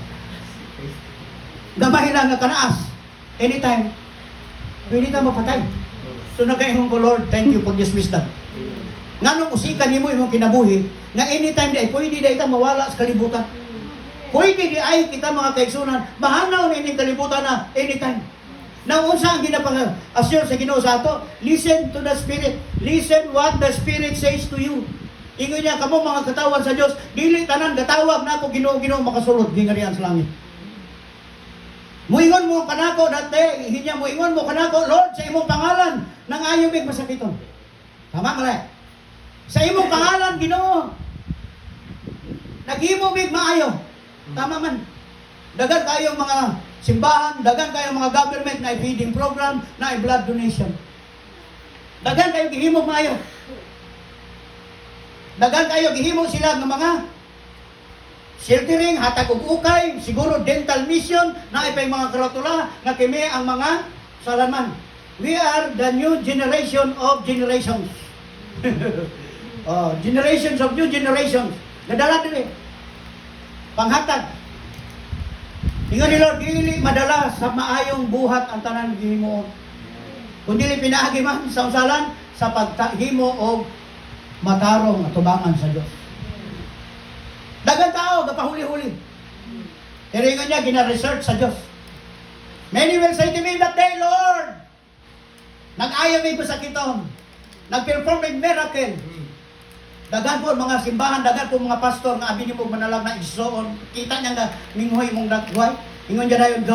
Gamay lang nga kanaas. Anytime. Pwede na mapatay. So nagkaingon ko, Lord, thank you for this wisdom. Nga nung usikan mo imong kinabuhi, nga anytime di ay pwede na ita mawala sa kalibutan. Pwede di ay kita mga kaigsunan, mahanaw na ining kalibutan na anytime. Now, unsa ang ginapang-assure sa Ginoo sa ato? Listen to the Spirit. Listen what the Spirit says to you. Ingon niya, kamo mga katawan sa Dios, dili tanan gatawag na ako Ginoo makasulod gingarian sa langit. Muingon mo kanako dati, hinya muingon mo kanako, Lord, sa imong pangalan nang ayo mig masakiton. Tama mala. Sa imong pangalan Ginoo, naghimo mig maayo. Tama man. Dagan kayong mga simbahan, dagan kayong mga government na feeding program, na blood donation. Dagan kayong gihimo maayo. Dagan kayo gihimo sila ng mga sheltering, hatag og ukay, siguro dental mission, na ipay mga karatula, nga kami ang mga salaman. We are the new generation of generations. Generations of new generations. Nadala din panghatag. Ingon ni Lord, dili madala sa maayong buhat ang tanan gihimo. Kung dili pinaagi man sa usalan, sa paghimo og matarong at tubangan sa Diyos. Dagang tao, gapahuli-huli. Pero ingon niya, gina-research sa Diyos. Many will say to me that day, Lord, nag-ayaw may pasakiton, nag-perform may miracle. Dagan po mga simbahan, dagan po mga pastor nga abi niyo po manalang na igsoon. Kita niya nga minghoy mong dagway. Ingon niya dayon,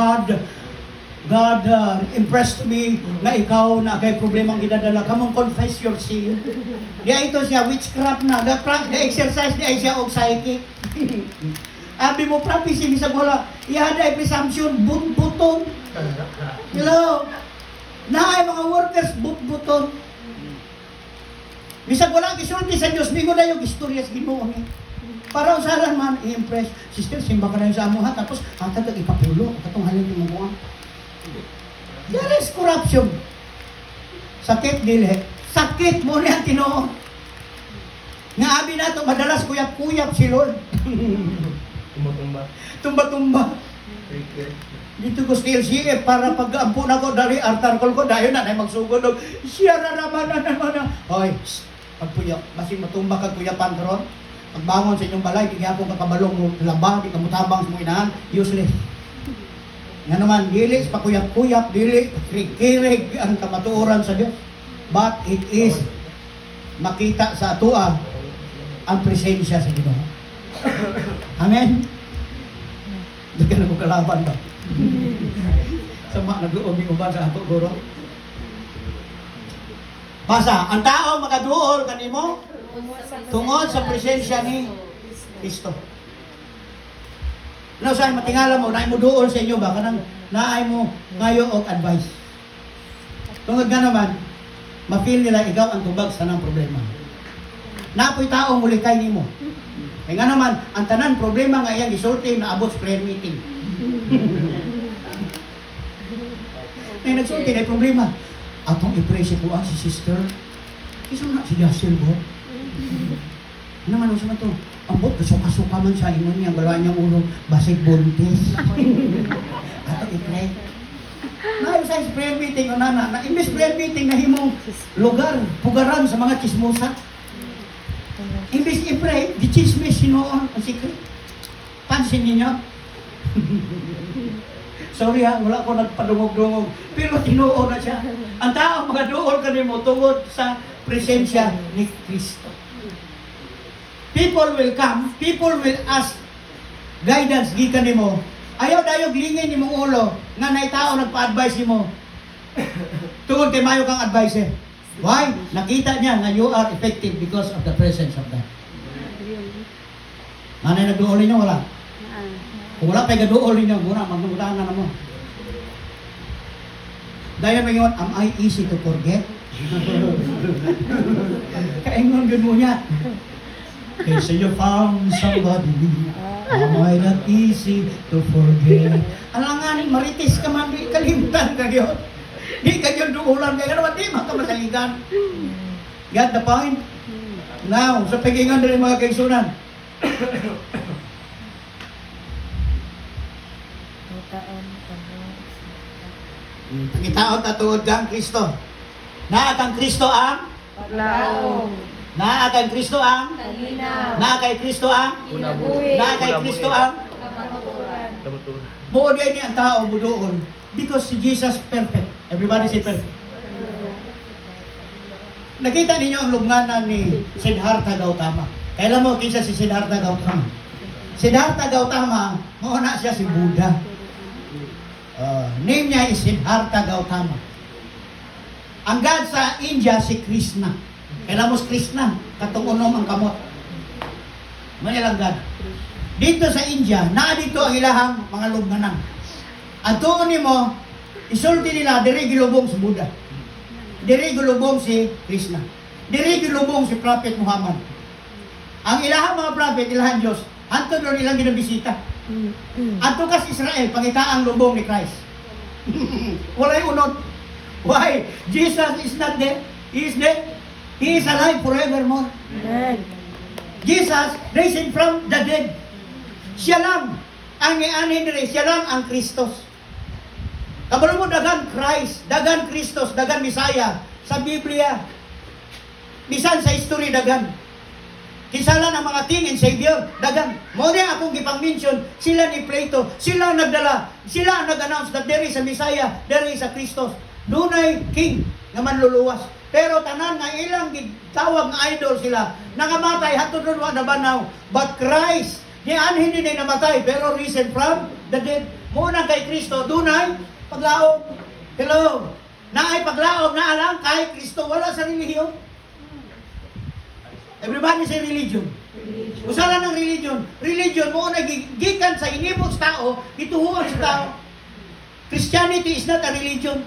God impressed me na ikaw na kay problemang ginadala. Kamong confess your sin. Diya ito siya, witchcraft na. The-exercise niya siya og psychic. Abi mo practice sa wala. Ihada ay presumption, buton. Hello? Na ay mga workers, buton. Bisag wala gisulti sa Dios, bigo na yung istorya sa Ginoo ni. Para usalan man i-impress. Sister, simba ka na sa amo ha, tapos hatag kag ipapulo, katong halin mo mo. There is corruption. Sakit dili. Sakit mo niya Ginoo. Nga abi na to madalas kuyap-kuyap si Lord. Tumba-tumba. Dito ko still siya para pag-ampo na ko dari artarkol ko dayon na magsugod og siya na naman. Hoy, pagpuyak, basi matumba kag kuyapan karon. Pagbangon sa inyong balay, di gyapon ka kabalong mo laba, di ka mutabang sa mga inahan, useless. Nga naman, dili sa pakuyap-kuyap, dili kirig ang kamatuoran sa Dios. But it is makita sa atua ang presensya sa Ginoo. Amen. Dagan ako kalaban ba? Sama nagluom yung uban sa ato, guro. Basa, ang tao magaduol kanimo tungod sa presensya ni Kristo. No, saan matingala mo, naay mo duol sa inyo ba? Kanang naay mo ngayo og advice. Tungod nga naman, ma-feel nila ikaw ang tubag sa nang problema. Napoy tao muli kay nimo. Kaya nga naman, ang tanan problema nga iyang isulti na abot sa prayer meeting. Ay nagsulti na problema. Atong i-pray si Puan, si sister. Iso na si Yasir mo. Ano man ang to? Ambot, kasuka-suka man sa ingon niya, balawan niyang ulo, basig buntis. Atong i-pray. Sa prayer meeting, na imbes prayer meeting na himong lugar, pugaran sa mga chismosa. Imbes i-pray, di chismis sinoon ang secret. Pansin ninyo? Sorry ha, wala ko nagpadungog-dungog. Pero tinuo na siya. Ang tao magaduol ka mo tungod sa presensya ni Kristo. People will come, people will ask, guidance gikan nimo. Ayaw dayog lingin nimong ulo nga nay tao nagpa-advise nimo. Tungod kay mayo kang advisor. Why? Nakita niya nga you are effective because of the presence of God. Nanay nagduol ninyo wala. Kung wala pa'y gaduol ninyo, muna magdumutaan na mo. Dahil mo yun, am I easy to forget? Kaingon yun mo niya. Kasi you found somebody, am I not easy to forget? Alanganin, maritis ka man, di kalimutan ka yun. Di ka yun duulan, kaya naman di makamasaligan. Got the point? Now, sa pagingan din mga kaisunan, pagkitaot at tuod kang Kristo. Naa kang Kristo ang
Paglaom.
Naa kang Kristo ang
Kalinaw.
Naa kay Kristo ang
Kinabuhi.
Naa kay Kristo ang
Kamaturan.
buod ni ang tao budoon because si Jesus perfect. Everybody say perfect. Nakita ninyo ang lugnanan ni Siddhartha Gautama. Kailan mo kinsa si Siddhartha Gautama? Siddhartha Gautama, mauna siya si Buddha. Name niya is Siddhartha Gautama. Ang God sa India si Krishna. Kailan mo si Krishna? Katungunom ang kamot. Manilang God. Dito sa India, naa dito ang ilahang mga lugnanan. At tuon mo, isulti nila, diri gilubong si Buddha. Diri gilubong si Krishna. Diri gilubong si Prophet Muhammad. Ang ilahang mga prophet, ilahang Diyos, hanto doon ilang ginabisita. Ato kas Israel, pangitaang lubong ni Christ. Walay unod. Why? Jesus is not dead. He is dead. He is alive forevermore.
Amen.
Jesus raised from the dead. Siya lang ang ianhin diri, siya lang ang Kristos. Kabalo mo dagan Christ, dagan Kristos, dagan Misaya sa Biblia. Bisan sa history dagan. Kisalan ang mga king and savior, dagan. Mo niya akong gipang-mention, sila ni Plato, sila ang nagdala, sila ang nag-announce that there is a Messiah, there is a Kristos. Dunay king nga manluluwas. Pero tanan nga ilang gitawag nga idol sila, nangamatay hatod doon wa nabanaw. But Christ, diyan hindi na namatay, pero risen from the dead. Muna kay Kristo, dunay paglaom. Hello. Naay paglaom na alang kay Kristo, wala sa relihiyon. Everybody say religion. Usalan ng religion. Religion mo na gikan sa inibog sa tao, ituhuan sa tao. Christianity is not a religion.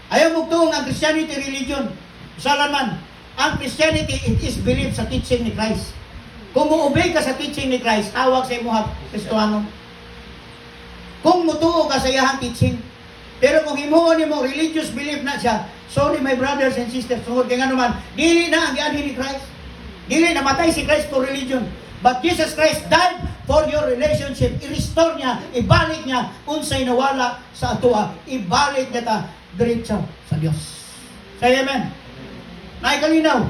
Ayaw mo tuong ang Christianity religion. Usalan man. Ang Christianity, it is belief sa teaching ni Christ. Kung mo-obey ka sa teaching ni Christ, tawag sa imuha Kristohanon. Kung mutuo ka sa iyahang teaching. Pero kung himuon mo religious belief na siya, sorry my brothers and sisters, tungod kay nga naman, dili na ang gianhin ni Christ. Dili namatay si Christ for religion. But Jesus Christ died for your relationship. I-restore niya, ibalik niya, unsay nawala sa atua, ibalik niya ta diretso sa Dios. Say amen. Naikalinaw.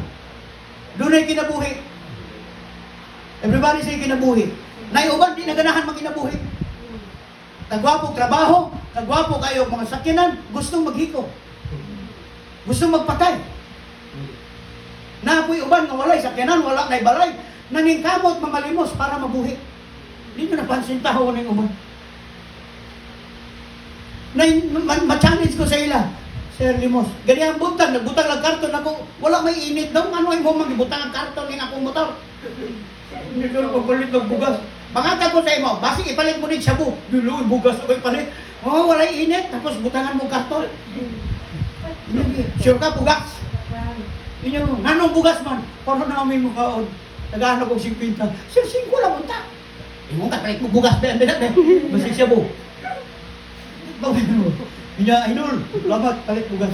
Dunay kinabuhi. Everybody say kinabuhi. Naiuban, di naganahan magkinabuhi. Kagwapong trabaho, kagwapo kayo mga sakyanan, gustong maghiko. Gustong magpatay. Napoy uban nga walay sakyanan, wala na balay, naningkamot mamalimos para mabuhi. Hindi nyo napansin taho ng uban. Ma-challenge ko sa ila, Sir Limos, ganyan butang, nagbutang lang karton ako, wala may init daw, ano ay mo magbutang ang karton ng akong motor. Hindi ko papalit ng bugas. Mangata ko sa imo, basi ipalit mo din shabu. Dulo, bugas ako ipalit. Oh, wala init, tapos butangan mo karton. Sure ka, bugas? Inyo, nanong bugas man? Para na kami mukhaon. Nagahanap ko 50. Sir, 5 lang unta. Imo ka, palit mo bugas. Basi shabu. Inya, idol, lamat, palit bugas.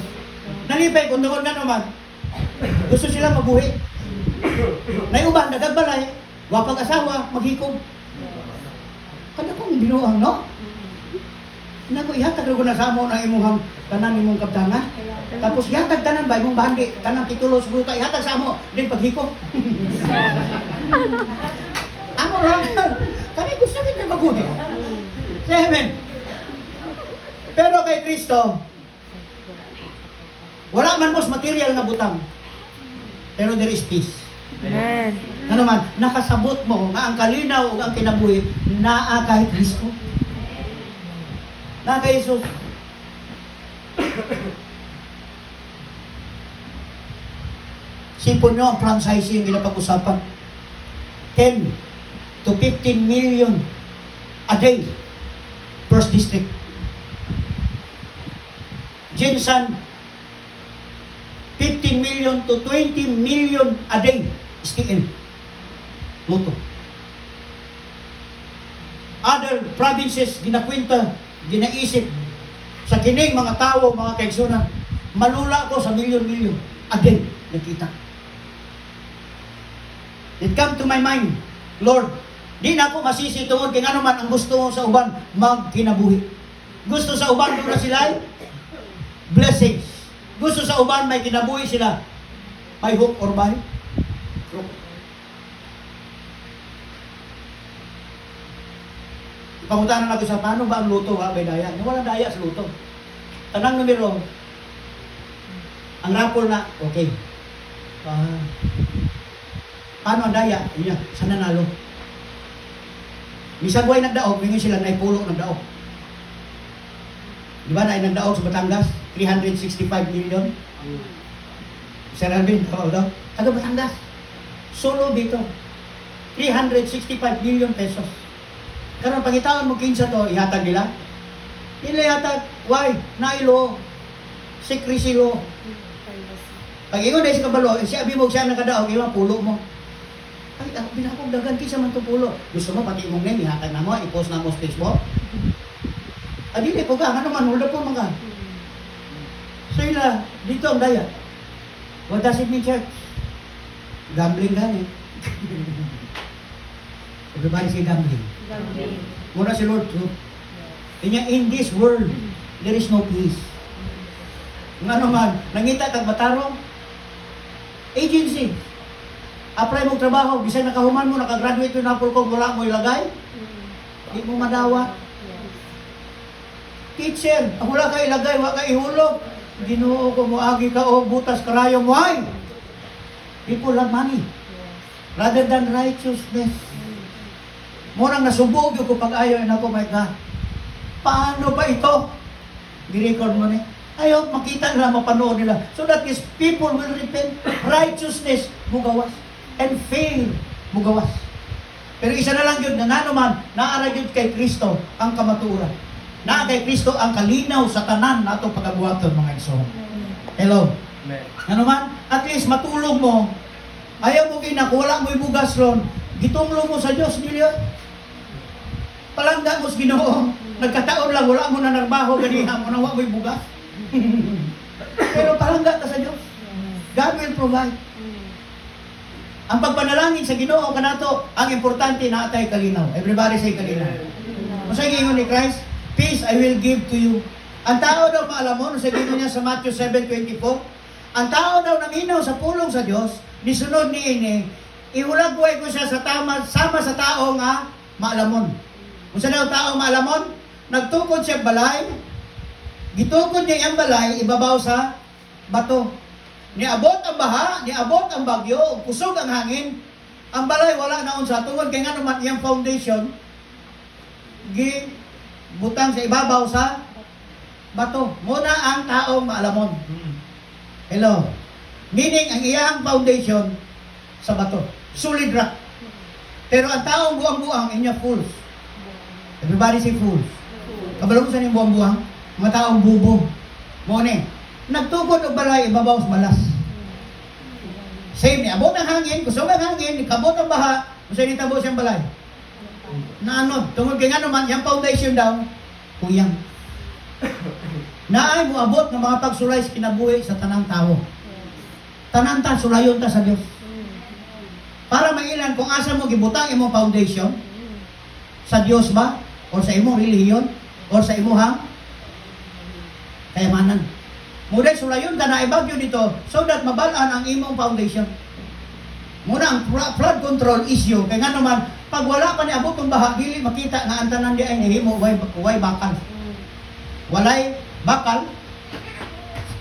Nalipay, kung doon nga naman, gusto sila mabuhi. Naiuban, nagagbalay, wapag asawa, maghikom. Kada kong binuang, no? Naku, ihatag ko na sa mo ng imuhang tanan imong kaptana. Tapos ihatag tanan ba, imong bahagi, tanan titulos buta, ihatag sa mo, din paghikom. Ano lang, kami gusto rin na mabuhi. Say amen. Pero kay Kristo, wala man mos material na butang. Pero there is peace.
Amen.
Ano man, nakasabot mo nga ang kalinaw ug ang kinabuhi naa kay Kristo. Naa kay Jesus. Sipon nyo ang franchising ginapag-usapan. 10 to 15 million a day. First district. Jensen, 15 million to 20 million a day. STL. Luto. Other provinces, ginakwinta, ginaisip, sa kining mga tao, mga kaigsunan, malula ko sa milyon-milyon a day, nakita. It come to my mind, Lord, di na ako masisi tungod kung ano man ang gusto mo sa uban, magkinabuhi. Gusto sa uban, doon na sila, blessings. Gusto sa uban, may kinabuhi sila. May hope or by? Pangutanan natin sa paano ba ang luto, ha? May daya. Walang daya sa luto. Tanang numero, ang rapol na, okay. Paano ang daya? Yun yan, sa nanalo. Misag buhay nagdaog, ngayon sila na ipulo nagdaog. Di ba na nagdaog sa Batangas? 365 million. Sir Alvin, tawag daw. Taga Batangas. Solo dito. 365 million pesos. Karon pangitaon mo kinsa to, ihatag nila. Nila ihatag, why? Nailo. Secrecy law. Pag ingon na sa kabalo, siya abimog siya nakadaog, iwan pulo mo. Ay, ako binakong dagan, kisa man itong pulo. Gusto mo, pati mong name, ihatag na mo, i-post na mo sa Facebook. Adili po ka, ano man, hold up po mga. So ila, dito ang daya. What does it mean, church? Gambling gani. Everybody say gambling. Muna si Lord truth. Kanya, in this world, there is no peace. Nga naman, nangita kag batarong, agency. Apply mong trabaho, bisan nakahuman mo, nakagraduate mo na po kung wala mo ilagay, hindi mo madawa. Teacher, ang wala ka ilagay, wala ka ihulog. Ginoo ko mo, agi ka o butas karayo mo ay. People love money rather than righteousness. Murang nasubog yung kung pag-ayaw na ko, my God. Paano ba ito? Di-record mo na. Ayaw, makita nila, mapanood nila. So that is, people will repent. Righteousness, mugawas. And fail, mugawas. Pero isa na lang yun, na naman, naara yun kay Kristo ang kamaturan. Na kay Kristo ang kalinaw sa tanan na itong pagabuhaton, mga iso. Hello? Ano man? At least matulog mo. Ayaw mo kinakula mo ibugas ron. Gitunglo mo sa Diyos, Diyos. Palangga mo sa Ginoo. Nagkataon lang, wala mo na narbaho, ganihan mo na wala mo ibugas. Pero palangga ka sa Diyos. God will provide. Ang pagpanalangin sa Ginoo kanato, ang importante na atay kalinaw. Everybody say kalinaw. Kung sa ingon ni Christ, peace I will give to you. Ang tao daw maalamon, sa ginoo niya sa Matthew 7:24, ang tao daw naminaw sa pulong sa Dios, nisunod ni ini, ihulagway ko siya sa tama, sama sa tao nga maalamon. Kung sa daw tao maalamon, nagtukod siya balay, gitukod niya ang balay, ibabaw sa bato. Niabot ang baha, niabot ang bagyo, pusog ang hangin, ang balay wala na unsa tungod kay nga naman iyang foundation butang sa ibabaw sa bato. Muna ang taong maalamon. Hello. Meaning ang iyang foundation sa bato. Solid rock. Pero ang taong buang-buang, inya fools. Everybody say fools. Kabalo sa niyong buang-buang, mga taong bubo. Mone, nagtukod og balay ibabaw sa balas. Same ni abot ang hangin, kusog ang hangin, ikabot ang baha, usa ni tabo siyang balay. Na ano, tungod kay nga naman, yung foundation daw, kuyang. Naay mo abot ng mga pagsulay sa kinabuhi sa tanang tao. Tanang ta, sulayon ta sa Diyos. Para mailan kung asa mo gibutang imong foundation, sa Diyos ba? O sa imong relihiyon? O sa imong kayamanan? Muna sulayon ta na ibagyo dito so that mabalaan ang imong foundation. Muna ang flood control issue. Kaya nga naman, pag wala pa ni abot ng baha, dili makita nga ang tanan di ay nihimo, way bakal. Walay bakal,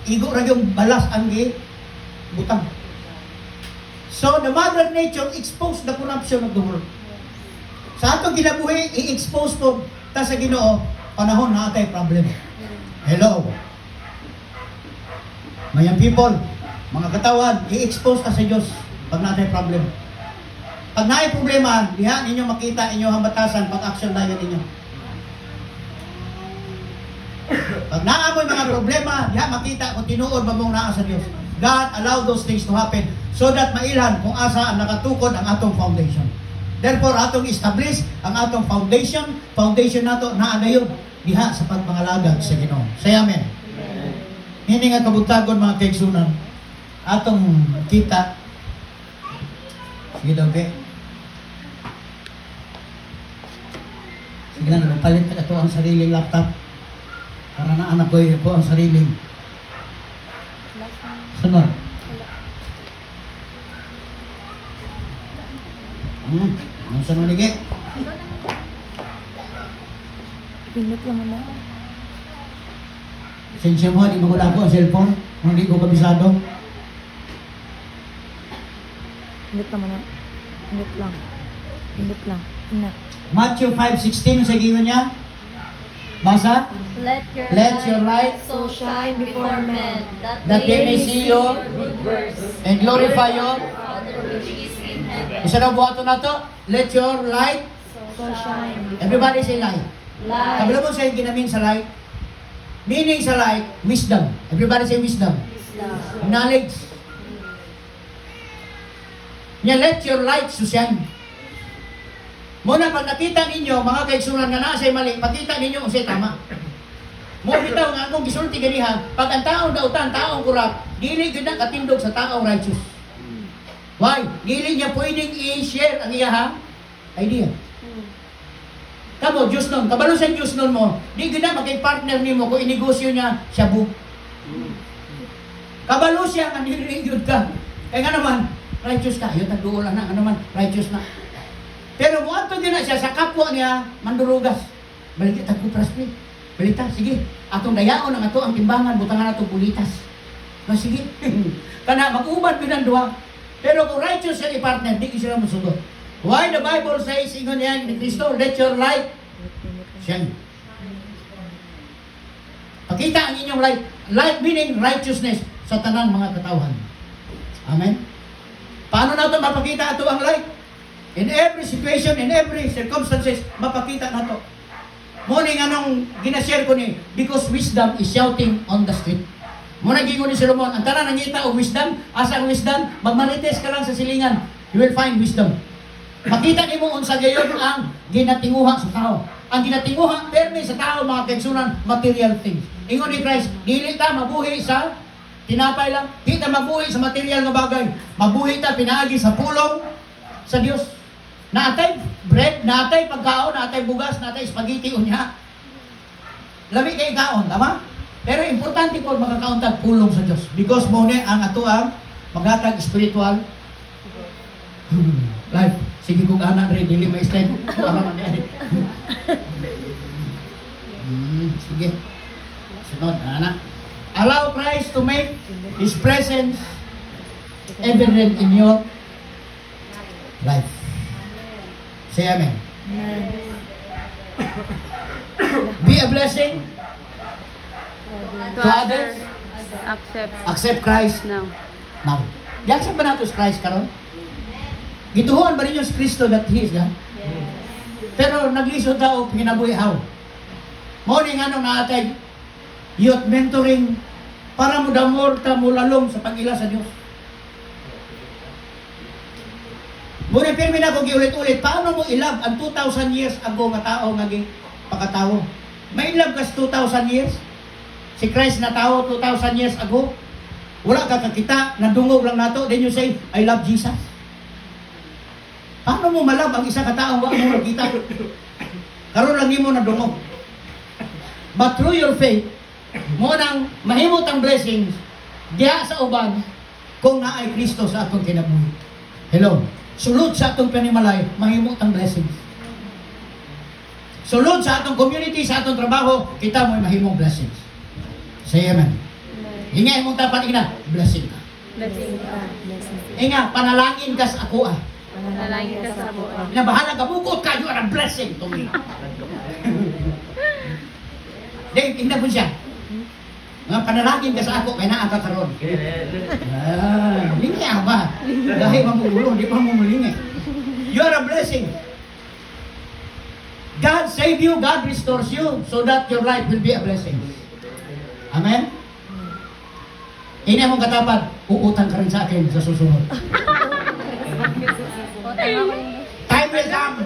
igo ra yung balas ang butang. So, the mother nature exposed the corruption of the world. Sa atong kinabuhi, i-expose po ta sa Ginoo, panahon na atay problem. Hello. Mga people, mga katawan, i-expose ta sa Diyos pag natay problem. Pag naay problema, diha ninyo makita inyo hambatasan pag-action tayo ninyo. Pag naamoy mga problema, diha makita kung tinuod ba mong naa sa Diyos. God allow those things to happen so that mailan kung asa ang nakatukod ang atong foundation. Therefore, atong establish ang atong foundation nato naa dayon diha sa pagpangalagad sa Ginoo. Say amen. Hindi nga kabutagon mga kaigsunan, atong kita. Sige daw, okay? Sige na, nagpalit ka ito ang sariling laptop para na anak ko po ang sariling. Sunod. Ang sunod lagi.
Pindot lang na.
Sensya mo, di mo ko ang cellphone. Kung hindi ko kabisado.
Pindot naman na. Pindot lang. Pindot lang. Ina.
Matthew 5:16 sa gino niya. Basa? Let your light
so shine before men,
that they may see you and glorify you. Isa na buhato na to. Let your light.
so shine.
Everybody say light.
Light.
Kabila mo sa ginamin sa light. Meaning sa light, wisdom. Everybody say wisdom. Knowledge. Nya let your light so shine. Muna pag nakita ninyo, mga kaigsunan nga nasa mali, pakita ninyo kung sa'y tama. Mo bitaw nga akong gisulti ganiha, pag ang taong dautan, taong kurap, dili gid na katindog sa taong righteous. Why? Dili niya pwedeng i-share ang iyahang idea. Kamo, Diyos nun, kabalo sa Diyos nun mo, di gid na maging-partner nimo kung inegosyo niya shabu. Kabalo siya nga niliyod ka. Kaya nga naman, righteous ka. Yun, nag-uulan na, nga naman, righteous na. Pero mo ato din na siya sa kapwa niya mandurugas. Balita tagpupras ni. Balita, sige. Atong dayaon ang ato ang timbangan, butangan atong pulitas. No, sige. Kana mag-uban pinandua. Pero kung righteous siya i-partner, di ko sila masugot. Why the Bible says, ingon yan ni Kristo, let your light shine. Pakita ang inyong light. Light meaning righteousness sa tanang mga katawhan. Amen? Paano nato mapakita ato ang light? In every situation, in every circumstances, mapakita na to. Morning, anong ginashare ko ni? Because wisdom is shouting on the street. Muna gingon ni Solomon, ang tanan nangita o wisdom, asa ang wisdom, magmarites ka lang sa silingan, you will find wisdom. Makita ni mo unsa gayon ang ginatinguha sa tao. Ang ginatinguha, permi sa tao, mga kaigsunan, material things. Ingon ni Christ, dili ta mabuhi sa tinapay lang, di ta mabuhi sa material nga bagay. Mabuhi ta pinaagi sa pulong sa Dios. Naatay bread, naatay pagkaon, naatay bugas, naatay spaghetti unya. Labi kay kaon, tama? Pero importante po makakauntag pulong sa Dios because mo ni ang ato ang maghatag spiritual life. Sige kung anak rin, dili may style. Sige. Sunod, anak. Allow Christ to make His presence evident in your life. Say amen. Be a blessing
To others, accept
accept Christ
now.
now. Diyan sa banatos Christ karon. Gituhuan ba ninyo si Kristo that He is God? Pero naglisod daw pinabuhihaw. Mo ni nga nung naatay youth mentoring para mo damor ta mo lalong sa pag-ila sa Dios. Muna pirmi na ko giulit-ulit, paano mo ilab ang 2,000 years ago nga tao nga pakatawo? May ilab kas 2,000 years? Si Christ na tao 2,000 years ago? Wala ka kakita, nadungog lang nato, then you say, I love Jesus. Paano mo malab ang isa ka tao nga mo nakita? Karon lang nimo nadungog. But through your faith, mo nang mahimot ang blessings diha sa uban kung naay Kristo sa atong kinabuhi. Hello. Sulod sa atong panimalay, mahimot ang blessings. Sulod sa atong community, sa atong trabaho, kita mo'y mahimong blessings. Say amen. Hingay mong tapat ina, blessing ka.
Blessing ka.
Blessing.
Nga, panalangin ka sa ako ah.
Panalangin ka sa buwan.
Na bahala ka, bukod ka, you are a blessing to me. Dahil, tingnan mo siya. Nga, panalangin ka sa ako, kaya naa ka karon. Lingi ako ba? Dahil mamugulo, di pa mumulingi. You are a blessing. God save you, God restores you, so that your life will be a blessing. Amen? Ini mong katapat, uutang ka rin sa akin sa susunod. Time will come.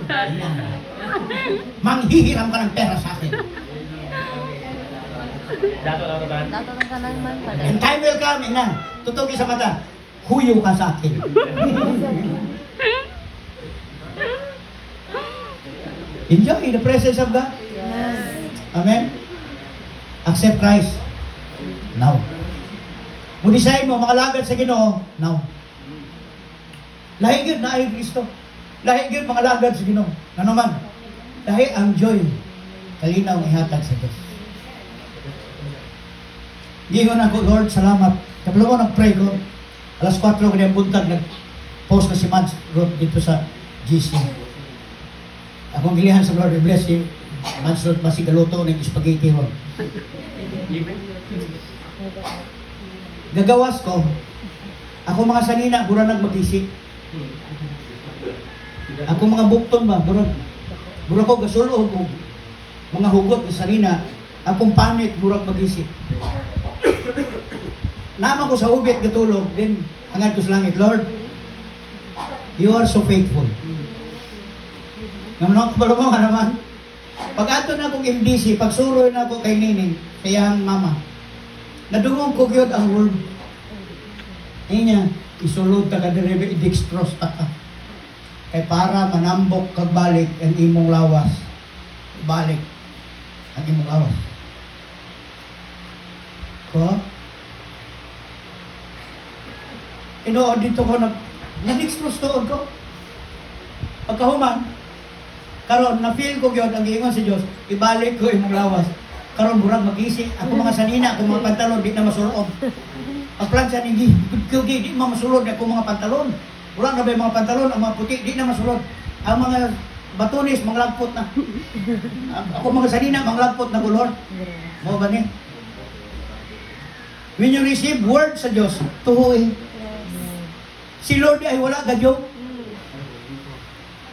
Manghihiram ka ng pera sa akin. And time will come, ina. Tutugi sa mata. Huyo ka sa akin. Enjoy the presence of God. Amen? Accept Christ. Now. Kung decide mo, makalagad sa Ginoo, now. Lahi yun na ay Kristo. Lahi yun makalagad sa Ginoo. Ano man? Lahi ang joy. Kalinaw ang ihatag sa Diyos. Gingon ako, Lord, salamat. Kapag ko nag-pray ko, alas 4 ko na yung buntag, nag-post na si Mads wrote dito sa GC. Akong gilihan sa Lord, bless you. Mads wrote masigaluto ng spaghetti ron. Gagawas ko, ako mga sanina, bura nagmag-isip. Ako mga bukton ba, bura ko gasulo ko, mga hugot na sanina, akong panit, burag mag-isip. Naman ko sa ubit gatulog, then hangad ko sa langit, Lord, you are so faithful. Ngayon ko mo nga naman, pag ato na akong MDC, pag suroy na ako kay Nining, kayang mama, nadungong ko yun ang word. Niya, isulod ka ka direbe, i-dextrose ka. Kaya para manambok kag balik ang imong lawas. Balik ang imong lawas. Ko? Inood dito ko nag-dextrose tuod ko. Pagkahuman, karon na-feel ko yun, ang giingon sa Diyos, ibalik ko imong lawas. Karon burang magising, ako mga sanina, ako mga pantalon, di na masulob. Ang plansa ni di masulod ako mga pantalon. Burang na ba yung mga pantalon, ang mga puti, di na masulod. Ang mga batunis, mga lagpot na. Ako mga sanina, mga lagpot na kulor. Mo ba ni? When you receive word sa Diyos, tuhuin. Si Lord ay wala gadyo.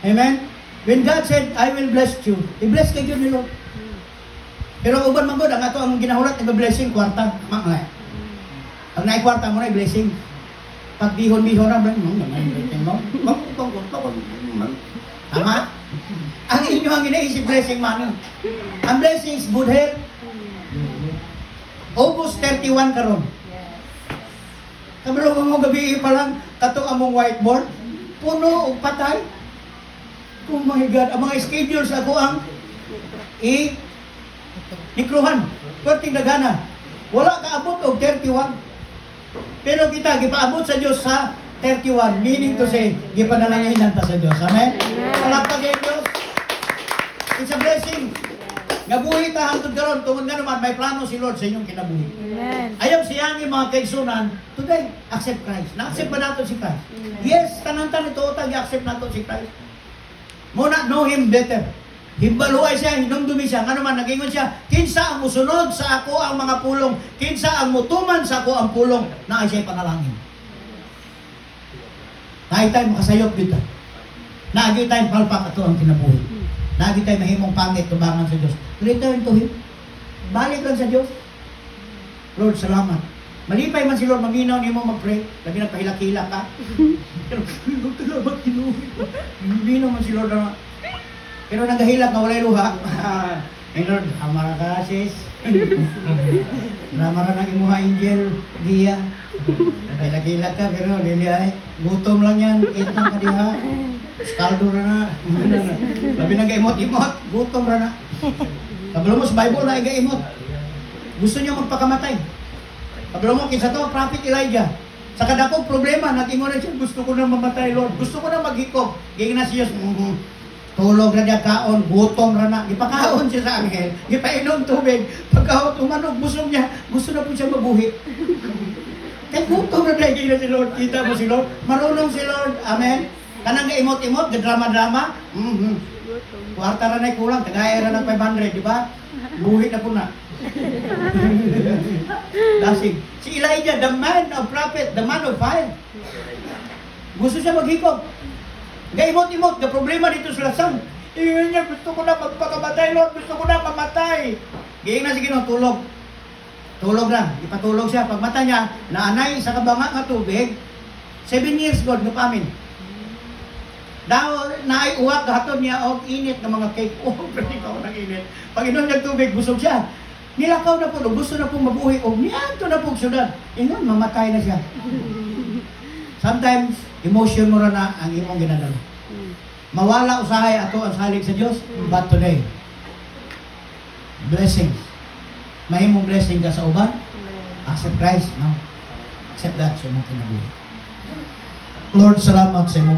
Amen? When God said, I will bless you, i-bless kayo ni Lord. Pero uban man God, ang ato ang ginahulat ng blessing, kwarta. Mga pag naikwarta mo na, i-blessing. Pag bihon-bihon na, tama? Ang inyo ang inaisip blessing man. Ang blessing is good health. August 31 karon. Kabalo mo gabi pa lang, tato among whiteboard, puno o patay. Oh my God, ang mga schedules ako ang nikruhan, korting nagana. Wala kaabot og 31. Pero kita, gipaabot sa Diyos sa 31, meaning to say, gipanalangin ta sa Diyos. Amen? Palapag ang Diyos. It's a blessing. Gabuhi ta hangtod karon, tungod nga naman, may plano si Lord sa inyong kinabuhi.
Amen.
Ayaw siyang mga kaigsunan, today, accept Christ. Na-accept ba nato si Christ? Yes, tanan-tanan ito, i-accept nato si Christ. Muna, know Him better. Himbaluay siya, hinumdumi siya. Nga naman, nag-ingon siya, kinsa ang musunod sa ako ang mga pulong, kinsa ang mutuman sa ako ang pulong, na ay siya'y panalangin. Naay tayo makasayop dito. Naagi tayo palpak ato ang kinabuhi. Naagi tayo mahimong pangit, tubangan sa Diyos. Return to Him. Balik lang sa Diyos. Lord, salamat. Malipay man si Lord, maminaw niyo mo mag-pray. Labi nagpahilak-hilak ka. Pero, Lord, salamat, kinuhi ko. Maminaw man si Lord na. Pero nagahilak na walay luha. Ay Lord, amara ka sis. Namara ng imuha angel, Gia. Nagahilak ka, pero liliay. Gutom lang yan, itang kadiha. Skaldo na na. Labi nag-imot-imot, gutom na na. Kabalo mo sa Bible na iga-imot. Gusto niyo magpakamatay. Kabalo mo, kinsa to, Prophet Elijah. Sa kadakong problema, nag-ingon na siya, gusto ko na mamatay, Lord. Gusto ko na maghikog. Gaya na siya, tulog na niya kaon, gutom na na. Ipakaon siya sa anghel, ipainom tubig. Pagkaon, tumanog, busog niya, gusto na po siya mabuhi. Kaya Gutom na tayo na si Lord. Kita mo si Lord. Marunong si Lord. Amen. Kanang ga-imot-imot, ga-drama-drama. Kwarta na na kulang. Tagaya na ng 500, di ba? Buhi na po na. Dasig. Si Elijah, the man of prophet, the man of fire. Gusto siya maghikop. Ga-imot-imot. The problema dito sa lasang. Iyon niya, gusto ko na magpakamatay, Lord. Gusto ko na mamatay. Giing na sige, no, tulog. Tulog na. Ipatulog siya. Pag mata niya, naanay sa kabanga nga tubig, 7 years God, nupamin. Daw, naay uwak, gahatod niya, og init ng mga cake. Oh, pwede ka ng init. Pag inom niya tubig, busog siya. Nilakaw na po, gusto na pong mabuhi, o niyanto na po syudad. Ingon, mamatay na siya. Sometimes, emotion mo na ang imong ginadala. Mawala usahay ato ang salig sa Diyos, but today, blessings. Mahimong blessing ka sa uban, accept Christ, no? Accept that sa imong kinabuhi. Lord, salamat sa imong